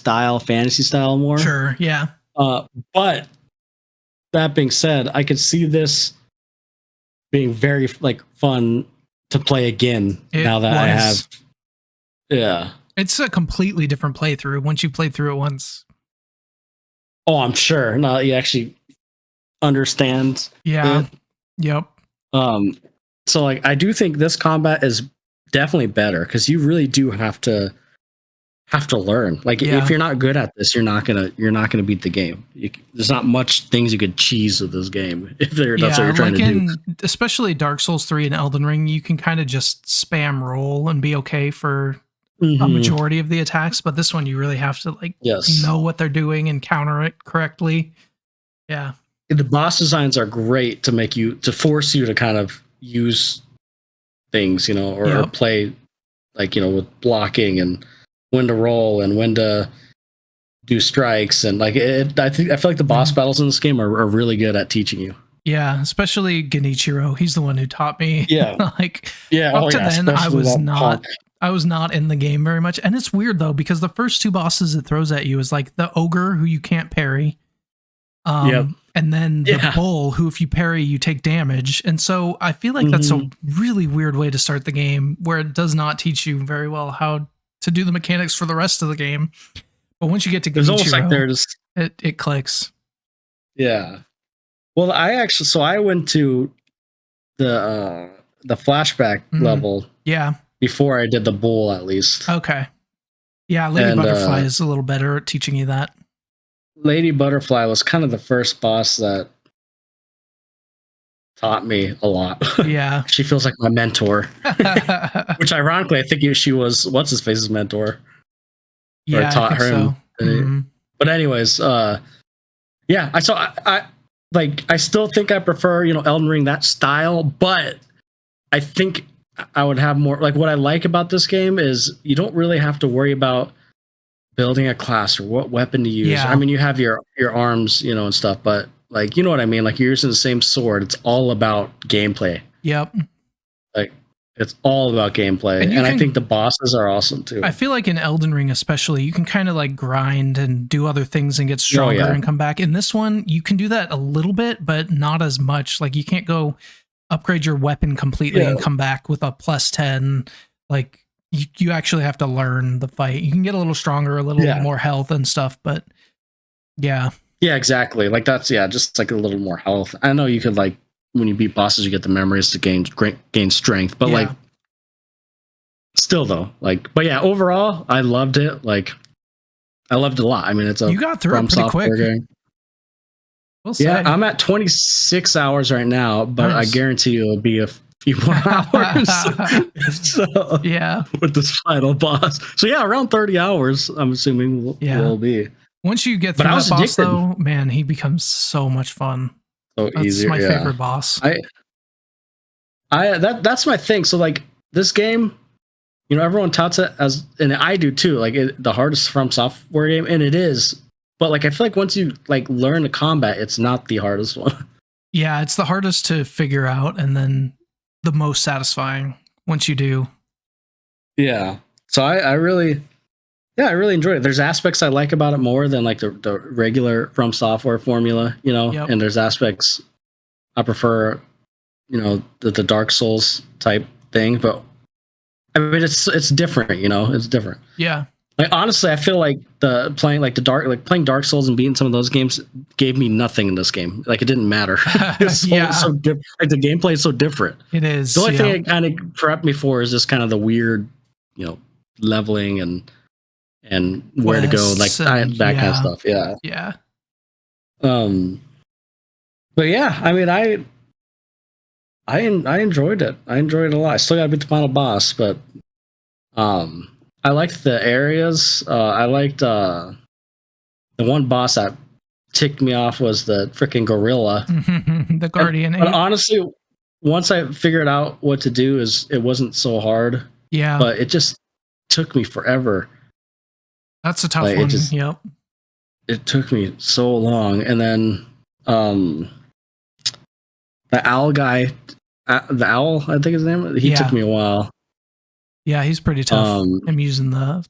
fantasy style more. Sure, yeah. But that being said, I could see this being very fun to play again now that I have. Yeah. It's a completely different playthrough once you played through it once. Oh, I'm sure. Now you actually understand. Yeah. Yep. So I do think this combat is definitely better because you really do have to have to learn. Like if you're not good at this, you're not gonna beat the game. There's not much things you could cheese with this game if that's what you're trying to do. Especially Dark Souls 3 and Elden Ring, you can kind of just spam roll and be okay for a majority of the attacks. But this one, you really have to know what they're doing and counter it correctly. Yeah, the boss designs are great to force you to kind of use things, or play with blocking and when to roll and when to do strikes, and I feel like the boss battles in this game are really good at teaching you. Yeah, especially Genichiro. He's the one who taught me. Yeah, up to then I was not in the game very much, and it's weird though because the first two bosses it throws at you is like the ogre who you can't parry, and then the bull who if you parry you take damage, and so I feel like that's a really weird way to start the game where it does not teach you very well how to do the mechanics for the rest of the game. But once you get to it's almost like it clicks. Yeah. Well, I went to the flashback level. Yeah. Before I did the bull, at least. Okay. Yeah, Lady Butterfly is a little better at teaching you that. Lady Butterfly was kind of the first boss that taught me a lot. Yeah. She feels like my mentor. Which ironically, I think she was what's his face's mentor. Yeah, or taught her. So. But anyways, I still think I prefer, Elden Ring, that style, but I think I would have more what I like about this game is you don't really have to worry about building a class or what weapon to use. Yeah. I mean, you have your arms, and stuff, but you know what I mean? You're using the same sword. It's all about gameplay. Yep. It's all about gameplay. And I think the bosses are awesome too. I feel like in Elden Ring especially, you can kind of grind and do other things and get stronger and come back. In this one, you can do that a little bit, but not as much. You can't go upgrade your weapon completely and come back with a +10. You actually have to learn the fight. You can get a little stronger, a little more health and stuff, but yeah. Yeah, exactly. That's just a little more health. I know you could when you beat bosses, you get the memories to gain strength, but still though, but yeah, overall, I loved it. I loved it a lot. I mean, it's you got through it pretty quick. Game. We'll yeah, I'm at 26 hours right now, but nice. I guarantee you it'll be a few more hours. So, yeah, with this final boss. So yeah, around 30 hours. I'm assuming will be. Once you get through that boss, though, man, he becomes so much fun. So that's my favorite boss. That's my thing. So this game, everyone touts it as, and I do too, the hardest From Software game, and it is. But I feel once you learn the combat, it's not the hardest one. Yeah, it's the hardest to figure out, and then the most satisfying once you do. Yeah. So I really enjoyed it. There's aspects I like about it more than the regular From Software formula, and there's aspects I prefer, the Dark Souls type thing. But I mean, it's different, it's different. Yeah. Honestly, I feel playing Dark Souls and beating some of those games gave me nothing in this game. It didn't matter. It's so different. The gameplay is so different. It is. The only thing it kind of prepped me for is just kind of the weird, leveling and where to go, that kind of stuff. Yeah. Yeah. But yeah, I mean, I enjoyed it. I enjoyed it a lot. I still got to beat the final boss, but I liked the areas. I liked the one boss that ticked me off was the freaking gorilla, the guardian. But honestly, once I figured out what to do, it wasn't so hard. Yeah, but it just took me forever. That's a tough one. Yep. It took me so long, and then the owl guy, the owl, I think his name. He took me a while. Yeah, he's pretty tough. I'm using the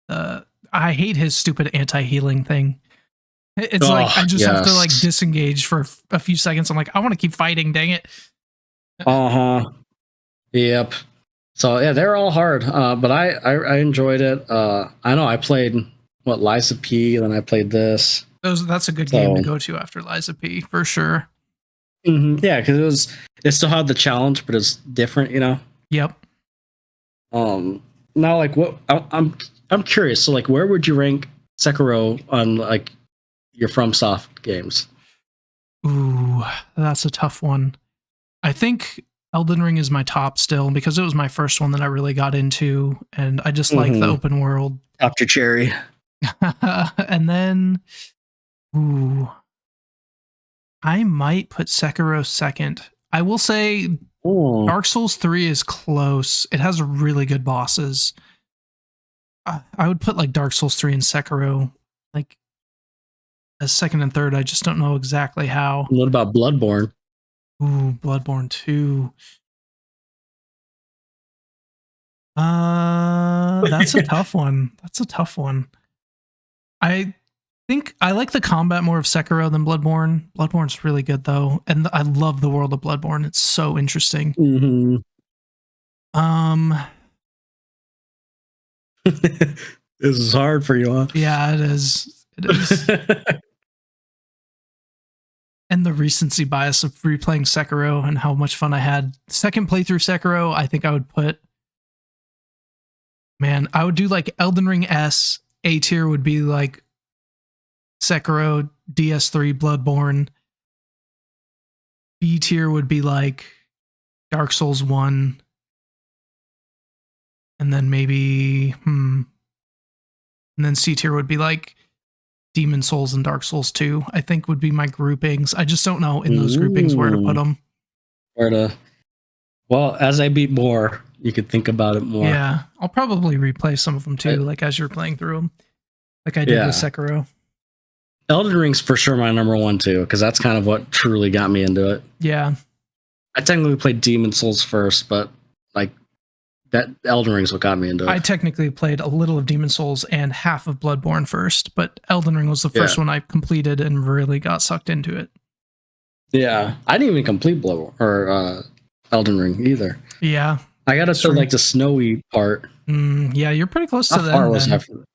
I hate his stupid anti-healing thing. It's I just have to disengage for a few seconds. I'm I want to keep fighting, dang it. Yep. So yeah, they're all hard. But I enjoyed it. I know I played Lies of P, and then I played this. That's a good game to go to after Lies of P for sure. Mm-hmm. Yeah, because it still had the challenge, but it's different, Yep. Now what I'm I'm curious. So, like, where would you rank Sekiro on like your FromSoft games? Ooh, that's a tough one. I think Elden Ring is my top still because it was my first one that I really got into, and I just like the open world. Dr. Cherry. And then, ooh, I might put Sekiro second. I will say Dark Souls 3 is close. It has really good bosses. I would put like Dark Souls 3 and Sekiro like as second and third. I just don't know exactly how. What about Bloodborne? Ooh, Bloodborne 2. That's a tough one. That's a tough one. I think I like the combat more of Sekiro than Bloodborne. Bloodborne's really good though, and I love the world of Bloodborne. It's so interesting. Mm-hmm. This is hard for you, huh? Yeah, it is. It is. And the recency bias of replaying Sekiro and how much fun I had. Second playthrough Sekiro, I think I would put. Man, I would do like Elden Ring S. A tier would be like Sekiro, DS3, Bloodborne. B tier would be like Dark Souls 1. And then maybe, And then C tier would be like Demon Souls and Dark Souls 2, I think would be my groupings. I just don't know in those groupings where to put them. Well, as I beat more, you could think about it more. Yeah, I'll probably replay some of them too, like as you're playing through them, like I did with Sekiro. Elden Ring's for sure my number one too, because that's kind of what truly got me into it. Yeah. I technically played Demon Souls first, but like that Elden Ring's what got me into it. I technically played a little of Demon Souls and half of Bloodborne first, but Elden Ring was the first one I completed and really got sucked into it. Yeah, I didn't even complete Bloodborne or Elden Ring either. Yeah, I got up to like the snowy part. Yeah, you're pretty close to that.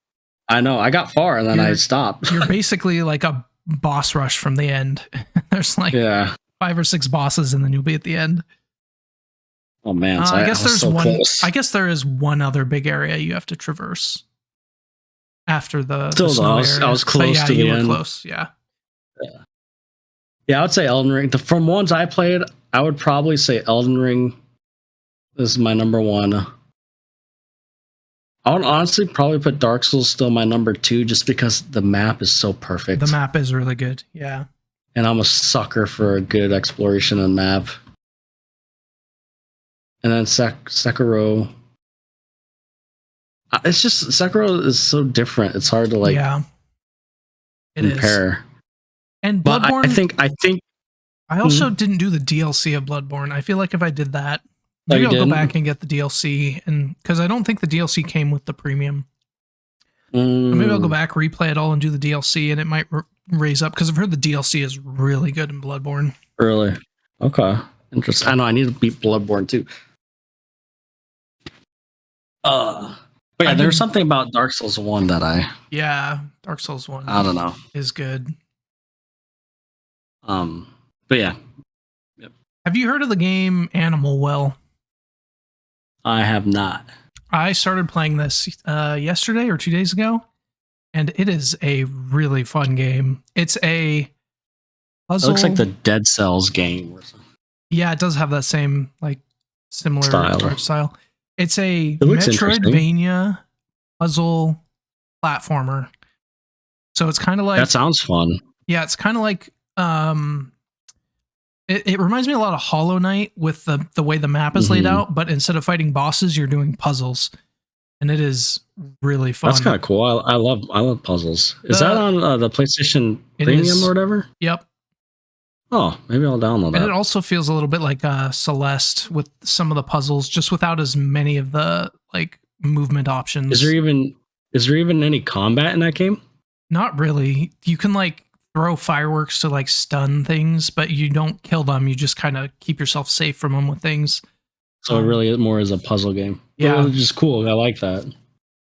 I know. I got far and then I stopped. You're basically like a boss rush from the end. There's like 5 or 6 bosses, and then you'll be at the end. Oh man! So I guess there's one. Close. I guess there is one other big area you have to traverse after the. Still, though, I was close to the end. Close, yeah. Yeah, I would say Elden Ring. From ones I played, I would probably say Elden Ring is my number one. I would honestly probably put Dark Souls still my number 2, just because the map is so perfect. The map is really good, yeah. And I'm a sucker for a good exploration and map. And then Sekiro. It's just Sekiro is so different. It's hard to like compare. Is. And Bloodborne, but I think I also didn't do the DLC of Bloodborne. I feel like if I did that, maybe I'll go back and get the DLC, and because I don't think the DLC came with the premium. So maybe I'll go back, replay it all, and do the DLC, and it might raise up, because I've heard the DLC is really good in Bloodborne. Really? Okay. Interesting. I know I need to beat Bloodborne too. But yeah, there's something about Dark Souls 1 that Dark Souls 1 I don't know is good. But yeah. Yep. Have you heard of the game Animal Well? I have not. I started playing this yesterday or 2 days ago, and it is a really fun game. It's a puzzle. It looks like the Dead Cells game or something. Yeah, it does have that same like similar style. It's a Metroidvania puzzle platformer. So it's kind of like... That sounds fun. Yeah, it's kind of like... It reminds me a lot of Hollow Knight with the way the map is laid out, but instead of fighting bosses, you're doing puzzles. And it is really fun. That's kind of cool. I love puzzles. Is that on the PlayStation Premium or whatever? Yep. Oh, maybe I'll download that. And it also feels a little bit like Celeste with some of the puzzles, just without as many of the like movement options. Is there even any combat in that game? Not really. You can like throw fireworks to like stun things, but you don't kill them. You just kind of keep yourself safe from them with things. So it really more is a puzzle game. Yeah, which is cool. I like that.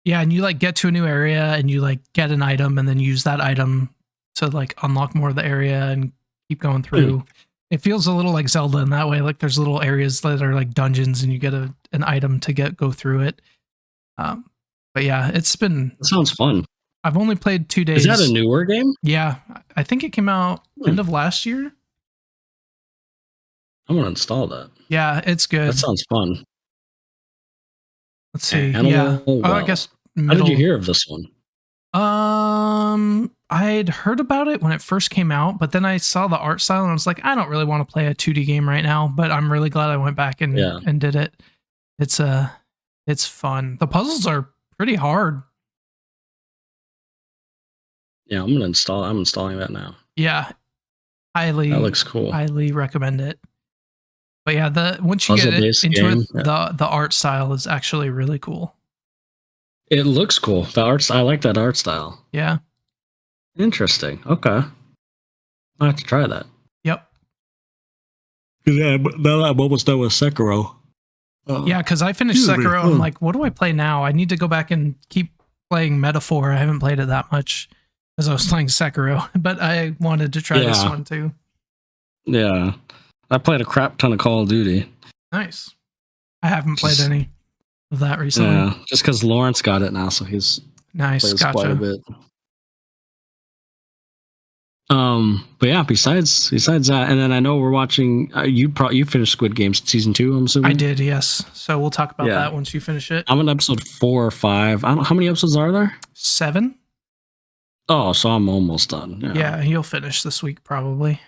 Yeah, and you like get to a new area and you like get an item and then use that item to like unlock more of the area and keep going through. It feels a little like Zelda in that way. Like there's little areas that are like dungeons and you get an item to go through it. But But yeah, it's been. That sounds fun. I've only played 2 days. Is that a newer game? Yeah, I think it came out end of last year. I'm gonna install that. Yeah, it's good. That sounds fun. Let's see. Animal Well. Well. I guess. How did you hear of this one? I'd heard about it when it first came out, but then I saw the art style and I was like, I don't really want to play a 2D game right now, but I'm really glad I went back and did it. It's fun. The puzzles are pretty hard. Yeah, I'm installing that now. Yeah. That looks cool. Highly recommend it. But yeah, once you get into game, it, the art style is actually really cool. It looks cool. I like that art style. Yeah. Interesting. Okay. I have to try that. Yep. Yeah, but now I'm almost done with Sekiro. Yeah, because I finished Sekiro. I'm like, what do I play now? I need to go back and keep playing Metaphor. I haven't played it that much as I was playing Sekiro, but I wanted to try this one too. Yeah. I played a crap ton of Call of Duty. Nice. I haven't played any of that recently. Yeah, just because Lawrence got it now, so he's nice. Plays quite a bit. But yeah, besides that, and then I know we're watching. You finished Squid Game season 2. I'm assuming I did. Yes. So we'll talk about that once you finish it. I'm on episode 4 or 5. I don't. How many episodes are there? 7. Oh, so I'm almost done. Yeah, you'll finish this week probably.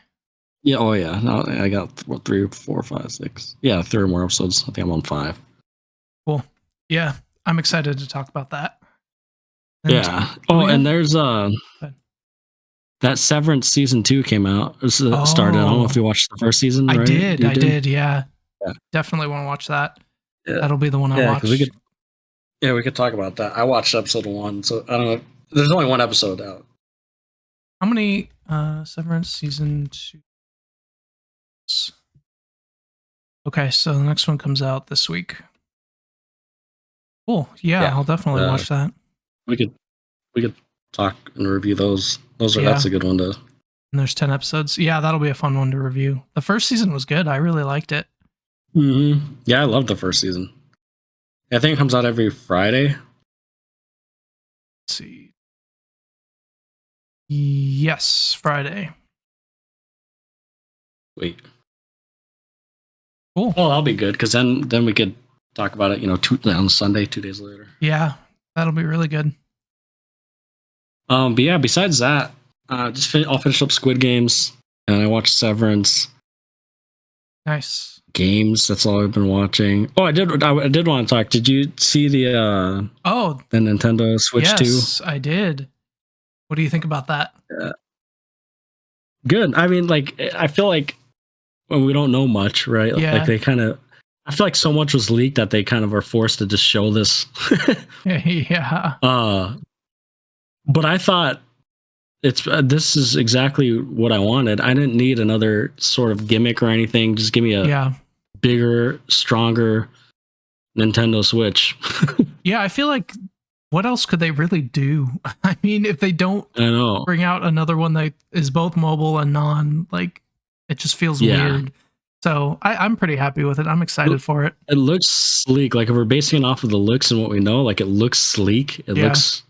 Yeah. Oh yeah. No, I got 3, 4, 5, 6. Yeah, 3 more episodes. I think I'm on 5. Cool. Yeah, I'm excited to talk about that. And there's that Severance season 2 came out. Started. I don't know if you watched the first season. Right? I did. Yeah. Definitely want to watch that. Yeah. That'll be the one I watch. We could talk about that. I watched episode 1, so I don't know. There's only one episode out. How many Severance season 2? Okay, so the next one comes out this week. Cool. Yeah, I'll definitely watch that. We could talk and review those. That's a good one to. And there's 10 episodes. Yeah, that'll be a fun one to review. The first season was good. I really liked it. Mm-hmm. Yeah, I loved the first season. I think it comes out every Friday. Let's see. Yes, Friday. Sweet. Cool. Well, that'll be good because then we could talk about it. On Sunday, 2 days later. Yeah, that'll be really good. But yeah, besides that, I'll finish up Squid Games, and I watched Severance. Nice. Games. That's all I've been watching. Oh, I did want to talk. Did you see the Nintendo Switch 2? Yes, I did. What do you think about that? Good. I mean, I feel like when we don't know much, right? Yeah. Like they kind of. I feel like so much was leaked that they kind of are forced to just show this. Yeah. But I thought this is exactly what I wanted. I didn't need another sort of gimmick or anything. Just give me a bigger, stronger Nintendo Switch. Yeah, I feel like what else could they really do? I mean, if they don't bring out another one that is both mobile and non, it just feels weird. So I'm pretty happy with it. I'm excited for it. It looks sleek. Like if we're basing it off of the looks and what we know, it looks sleek. It looks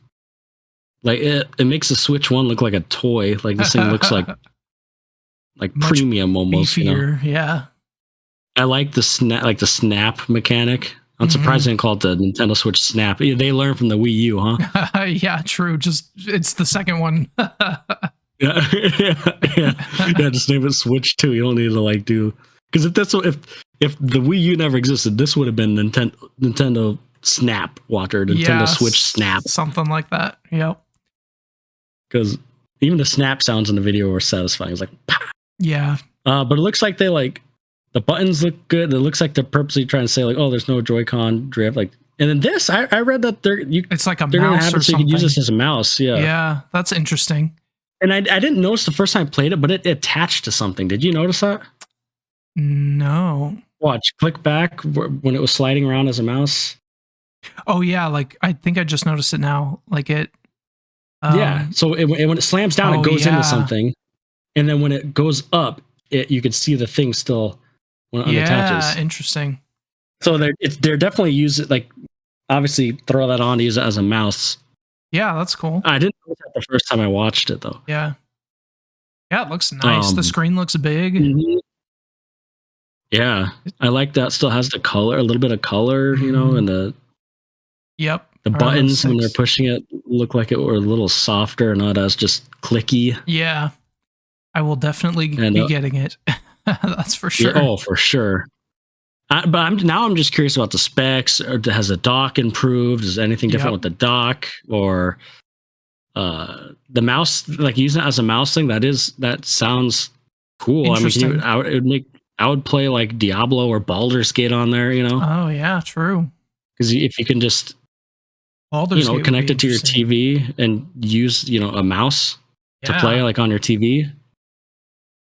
like it makes the Switch 1 look like a toy. Like this thing looks like premium almost. Beefier, yeah. I like the snap mechanic. I'm surprised they didn't call it the Nintendo Switch Snap. They learned from the Wii U, huh? Yeah, true. Just it's the second one. Yeah, just name it Switch 2. You don't need to do. Because if the Wii U never existed, this would have been Nintendo Snap Watcher, Nintendo Switch Snap, something like that. Yep. Because even the snap sounds in the video were satisfying. It's like, Pah! Yeah. But it looks like they the buttons look good. It looks like they're purposely trying to say oh, there's no Joy-Con drift. And then this, I read that it's like they're mouse gonna have or it so something. you can use this as a mouse. Yeah. Yeah, that's interesting. And I didn't notice the first time I played it, but it attached to something. Did you notice that? No. Watch, click back when it was sliding around as a mouse. Oh yeah, I think I just noticed it now. So when it slams down, it goes into something, and then when it goes up, you can see the thing still when it unattaches. Yeah, interesting. So they're definitely using obviously throw that on to use it as a mouse. Yeah, that's cool. I didn't know that the first time I watched it though. Yeah. Yeah, it looks nice. The screen looks big. Mm-hmm. Yeah, I like that. Still has the color, a little bit of color, you know, and the buttons when they're pushing it look like it were a little softer, not as just clicky. Yeah, I will definitely be getting it. That's for sure. Yeah, oh, for sure. But I'm just curious about the specs. Or has the dock improved? Is anything different with the dock or the mouse? Like using it as a mouse thing. That sounds cool. I mean, I would play like Diablo or Baldur's Gate on there. You know? Oh yeah, true. Because if you can just connect it to your TV and use a mouse to play like on your TV,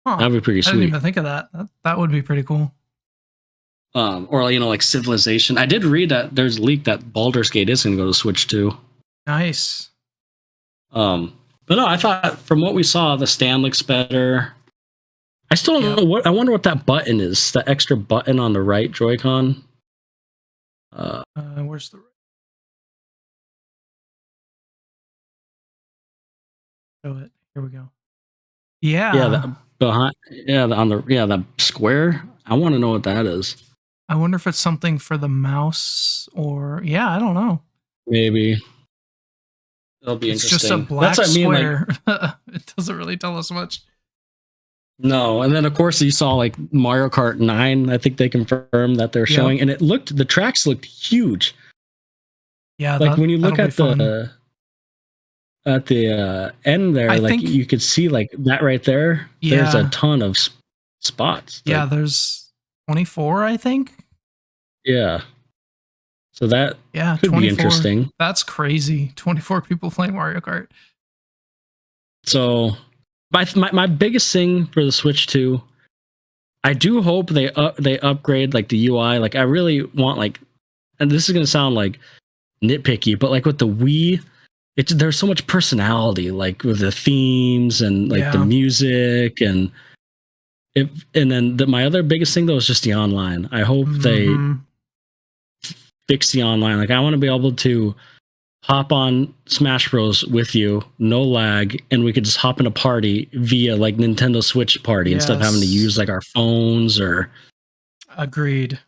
that'd be pretty sweet. I didn't even think of that. That would be pretty cool. Or like Civilization. I did read that there's a leak that Baldur's Gate is going to go to Switch too. Nice. But no, I thought from what we saw, the stand looks better. I still don't know I wonder what that button is. The extra button on the right Joy-Con. Where's the? Show it. Here we go. Yeah. Yeah. The square. I want to know what that is. I wonder if it's something for the mouse or I don't know. Maybe. It'll be interesting. It's just a black square. It doesn't really tell us much. No, and then of course you saw like Mario Kart 9. I think they confirmed that they're showing, and the tracks looked huge. Yeah, like when you look at the end there, like you could see like that right there. Yeah. There's a ton of spots. Yeah, there's 24, I think. Yeah. So that could be interesting. That's crazy. 24 people playing Mario Kart. So, my biggest thing for the Switch 2, I do hope they upgrade like the UI. Like I really want and this is gonna sound like nitpicky, but like with the Wii, there's so much personality, like with the themes and like the music and then my other biggest thing though is just the online. I hope they fix the online. Like I want to be able to hop on Smash Bros with you, no lag, and we could just hop in a party via like Nintendo Switch party instead of having to use like our phones or. Agreed.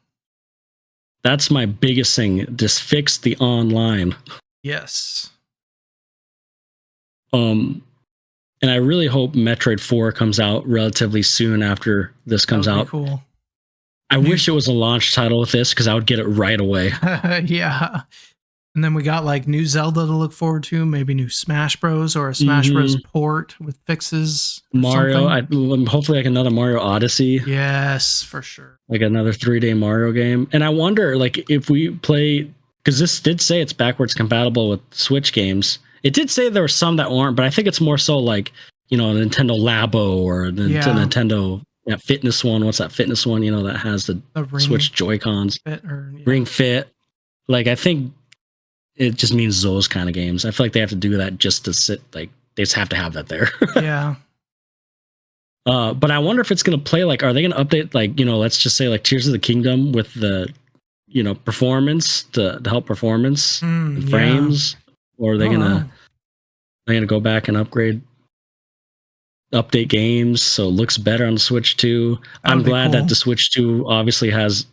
That's my biggest thing. Just fix the online. Yes. And I really hope Metroid 4 comes out relatively soon after this comes out. Cool. I wish it was a launch title with this because I would get it right away. Yeah. And then we got like new Zelda to look forward to, maybe new Smash Bros or a Smash Bros port with fixes. Mario, hopefully like another Mario Odyssey. Yes, for sure. Like another 3-day Mario game. And I wonder like if we play, because this did say it's backwards compatible with Switch games. It did say there were some that weren't, but I think it's more so like, a Nintendo Labo or the Nintendo fitness one. What's that fitness one, that has the Switch Joy-Cons? Ring Fit. Like, I think it just means those kind of games. I feel like they have to do that just to sit, like, they just have to have that there. Yeah. But I wonder if it's going to play, like, are they going to update, like, let's just say, like, Tears of the Kingdom with the, performance, to help performance, the frames? Or are they gonna go back and update games so it looks better on the Switch 2? I'm glad that the Switch 2 obviously has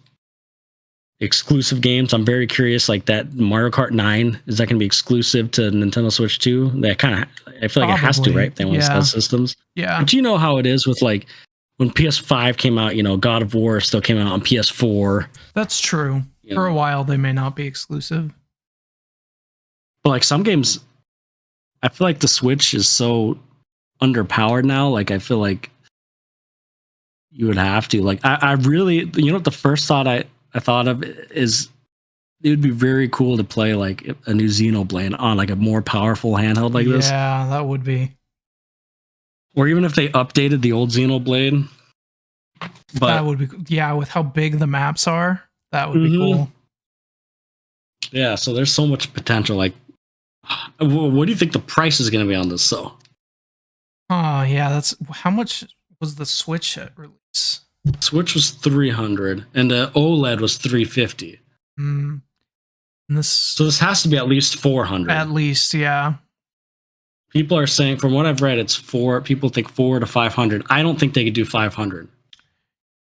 exclusive games. I'm very curious, like that Mario Kart 9, is that gonna be exclusive to Nintendo Switch 2? I feel like it has to, right? They want to sell systems. Yeah. But you know how it is with like when PS5 came out, God of War still came out on PS4. That's true. For a while they may not be exclusive. But like some games, I feel like the Switch is so underpowered now. Like I feel like you would have to. Like I really, what the first thought I thought of is it would be very cool to play like a new Xenoblade on like a more powerful handheld like this. Yeah, that would be. Or even if they updated the old Xenoblade. But that would be with how big the maps are, that would be cool. Yeah, so there's so much potential. Like, what do you think the price is going to be on this? So, oh yeah, that's how much was the Switch at release? Switch was $300, and the OLED was $350. And so this has to be at least 400. At least, yeah. People are saying, from what I've read, it's 4. People think 4 to 500. I don't think they could do 500.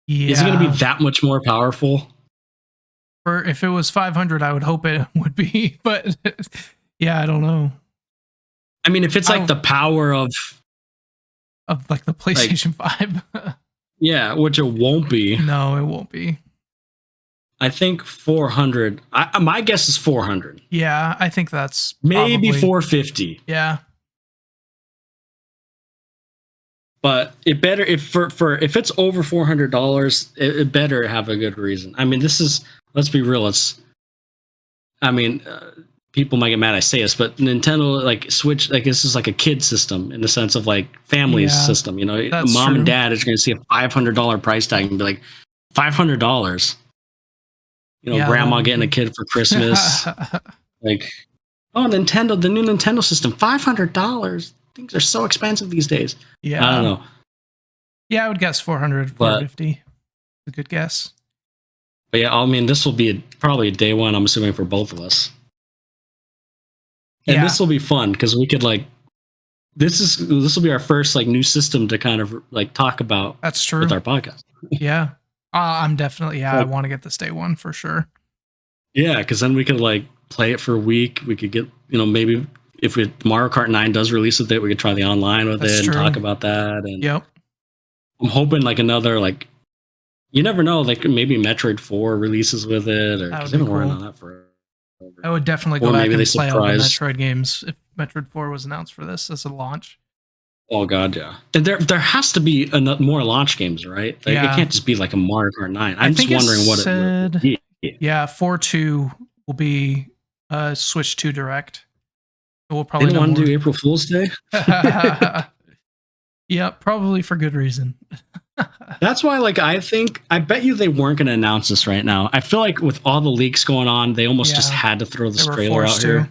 Yeah. Is it going to be that much more powerful? Or if it was 500, I would hope it would be. But yeah, I don't know. I mean, if it's like the power of like the PlayStation 5. Yeah, which it won't be. No, it won't be. I think 400. My guess is 400. Yeah, I think that's maybe probably 450. Yeah. But it better if it's over $400, it better have a good reason. I mean, let's be real. People might get mad I say this, but Nintendo, like Switch, like this is like a kid system in the sense of like family system. You know, mom and dad is going to see a $500 price tag and be like, $500. You know, grandma getting a kid for Christmas. Like, oh, Nintendo, the new Nintendo system, $500. Things are so expensive these days. Yeah. I don't know. Yeah, I would guess 400, 450. A good guess. But yeah, I mean, this will be probably day one, I'm assuming, for both of us. And this will be fun because we could like, this will be our first like new system to kind of like talk about. That's true. With our podcast. Yeah. I'm definitely, I want to get this day one for sure. Yeah, because then we could like play it for a week. We could get, maybe if Mario Kart 9 does release it, we could try the online with it and talk about that. And yep. I'm hoping like another, like, you never know, like maybe Metroid 4 releases with it, or because they've been working on that forever. I would definitely go back and play all the Metroid games if Metroid 4 was announced for this as a launch. Oh god, yeah. And there has to be more launch games, right? Like, it can't just be like a Mario Kart 9. I'm just wondering what it would be. Yeah, 4.2 will be Switch 2 Direct. We'll probably they don't want to do April Fool's Day. Yeah, probably for good reason. That's why, like, I bet you they weren't going to announce this right now. I feel like with all the leaks going on, they almost just had to throw this trailer out here.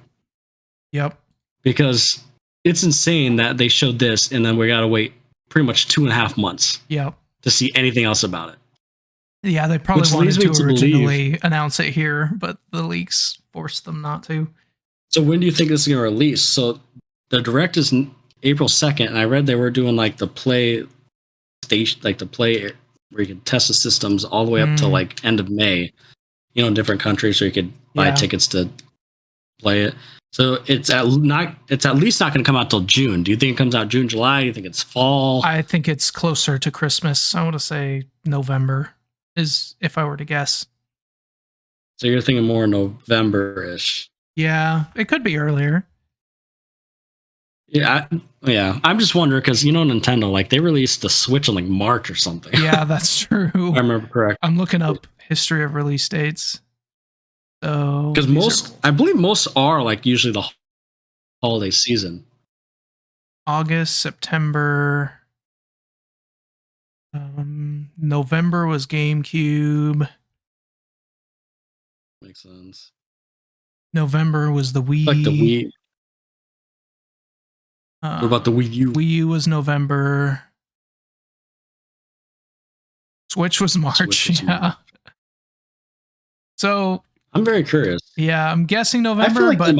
Yep. Because it's insane that they showed this and then we got to wait pretty much 2.5 months. Yep. To see anything else about it. Yeah, they probably wanted to originally announce it here, but the leaks forced them not to. So when do you think this is going to release? So the Direct is April 2nd, and I read they were doing like the play station, like the play where you could test the systems all the way up to like end of May, in different countries, so you could buy tickets to play it. So it's at least not going to come out till June. Do you think it comes out June, July? Do you think it's fall? I think it's closer to Christmas. I want to say November is if I were to guess. So you're thinking more November-ish. Yeah, it could be earlier. Yeah, I'm just wondering because Nintendo, like, they released the Switch in like March or something. Yeah, that's true. I remember correct. I'm looking up history of release dates. So because I believe most are like usually the holiday season. August, September, November was GameCube. Makes sense. November was the Wii. Like the Wii. What about the Wii U? Wii U was November. Switch was March. Yeah. So I'm very curious. Yeah, I'm guessing November, I feel like but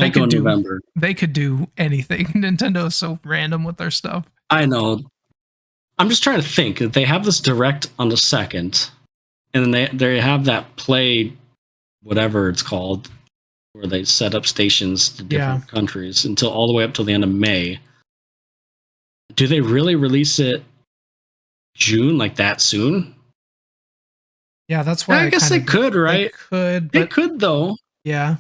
they could do anything. Nintendo is so random with their stuff. I know. I'm just trying to think. They have this Direct on the 2nd, and then they have that Play, whatever it's called, where they set up stations to different countries until all the way up till the end of May. Do they really release it June, like that soon? Yeah, that's why I guess they could, right? They could, though. Yeah.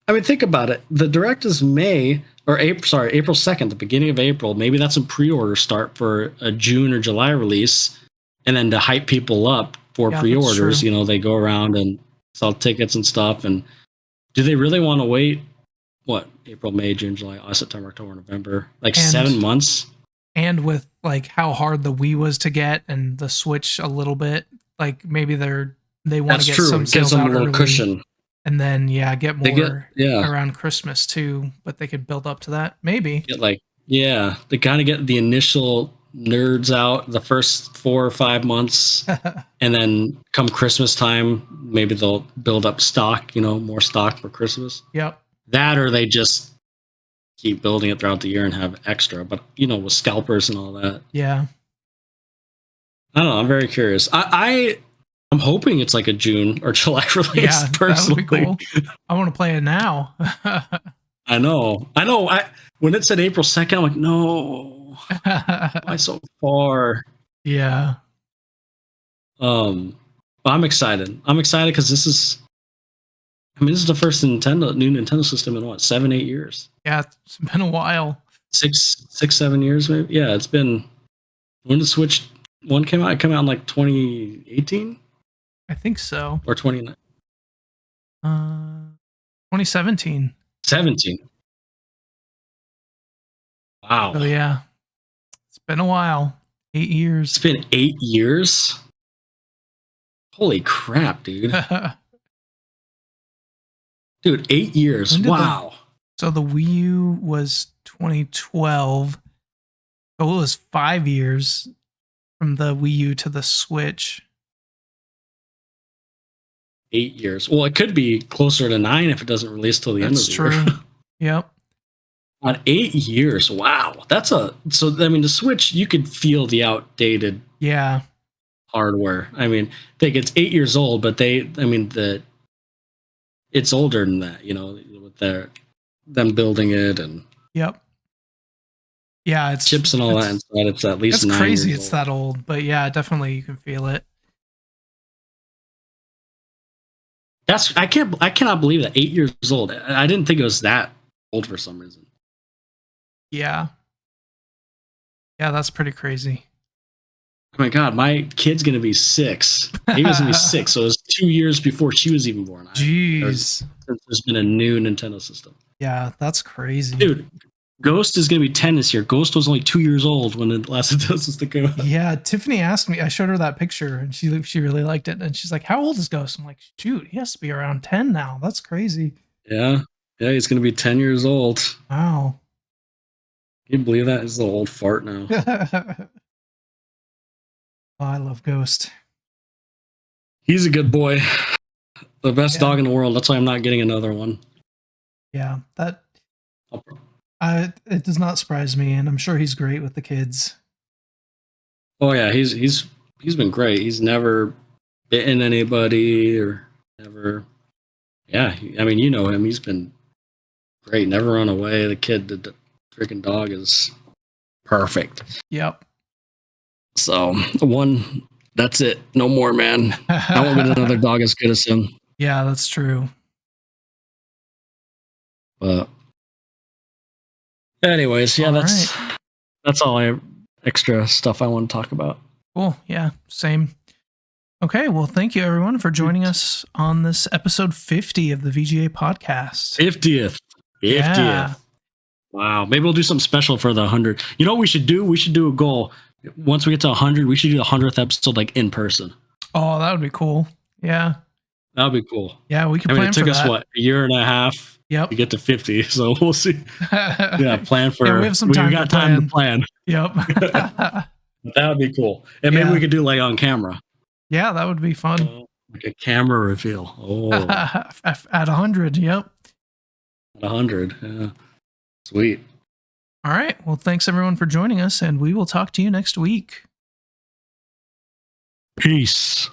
I mean, think about it. The Direct is April 2nd, the beginning of April. Maybe that's a pre-order start for a June or July release. And then to hype people up for pre-orders, they go around and sell tickets and stuff. And do they really want to wait? What? April, May, June, July, August, September, October, November. Like 7 months? And with like how hard the Wii was to get and the Switch a little bit, like maybe they want to get some sales out early. Cushion. And then get more around Christmas too, but they could build up to that. Maybe. They gotta get the initial nerds out the first 4 or 5 months, and then come Christmas time, maybe they'll build up stock, more stock for Christmas. Yep. That, or they just keep building it throughout the year and have extra, but with scalpers and all that. Yeah. I don't know. I'm very curious. I'm hoping it's like a June or July release. Yeah, personally. that would be cool. I want to play it now. I know. When it said April 2nd, I'm like, no, why so far? Yeah. But I'm excited. I'm excited because this is the first new Nintendo system in 7, 8 years. Yeah, it's been a while. 6, 7 years, maybe. Yeah, it's been. When the Switch 1 came out, it came out in like 2018. I think so. Or 2017. 17. Wow. Oh yeah, it's been a while. 8 years. It's been 8 years. Holy crap, dude! Dude, 8 years. Wow. So the Wii U was 2012. So it was 5 years from the Wii U to the Switch. 8 years. Well, it could be closer to 9 if it doesn't release till the end of the year. That's true. Yep. On 8 years. Wow. The Switch, you could feel the outdated hardware. I think it's 8 years old, but it's older than that, with them building it and yep. Yeah, it's chips and all that inside. It's at least 9 years crazy old. It's that old, but yeah, definitely you can feel it. I cannot believe that 8 years old. I didn't think it was that old for some reason. Yeah. Yeah, that's pretty crazy. Oh my god, my kid's gonna be 6. He was gonna be 6, so it was 2 years before she was even born. Jeez. There's been a new Nintendo system. Yeah, that's crazy. Dude, Ghost is gonna be 10 this year. Ghost was only 2 years old when the last Nintendo system came out. Yeah, Tiffany asked me, I showed her that picture and she really liked it. And she's like, how old is Ghost? I'm like, shoot, he has to be around 10 now. That's crazy. Yeah, he's gonna be 10 years old. Wow. Can you believe that? He's a little old fart now. Oh, I love Ghost. He's a good boy. The best dog in the world. That's why I'm not getting another one. Yeah, it does not surprise me, and I'm sure he's great with the kids. Oh yeah, he's been great. He's never bitten anybody or never. Yeah, you know him. He's been great. Never run away. The freaking dog is perfect. Yep. So that's it. No more, man. I won't get another dog as good as him. Yeah, that's true. But anyways, yeah, that's all extra stuff I want to talk about. Cool. Yeah, same. Okay, well, thank you everyone for joining us on this episode 50 of the VGA podcast. 50th. Yeah. Wow. Maybe we'll do something special for the 100. You know what we should do? We should do a goal. Once we get to 100, we should do the 100th episode in person. Oh, that would be cool. Yeah. That would be cool. Yeah, we could plan for that. It took us, a year and a half to get to 50, so we'll see. Yeah, plan for... Yeah, we have some time to plan. Yep. That would be cool. And maybe we could do on camera. Yeah, that would be fun. Like a camera reveal. Oh. At 100, yep. At 100, yeah. Sweet. All right. Well, thanks everyone for joining us, and we will talk to you next week. Peace.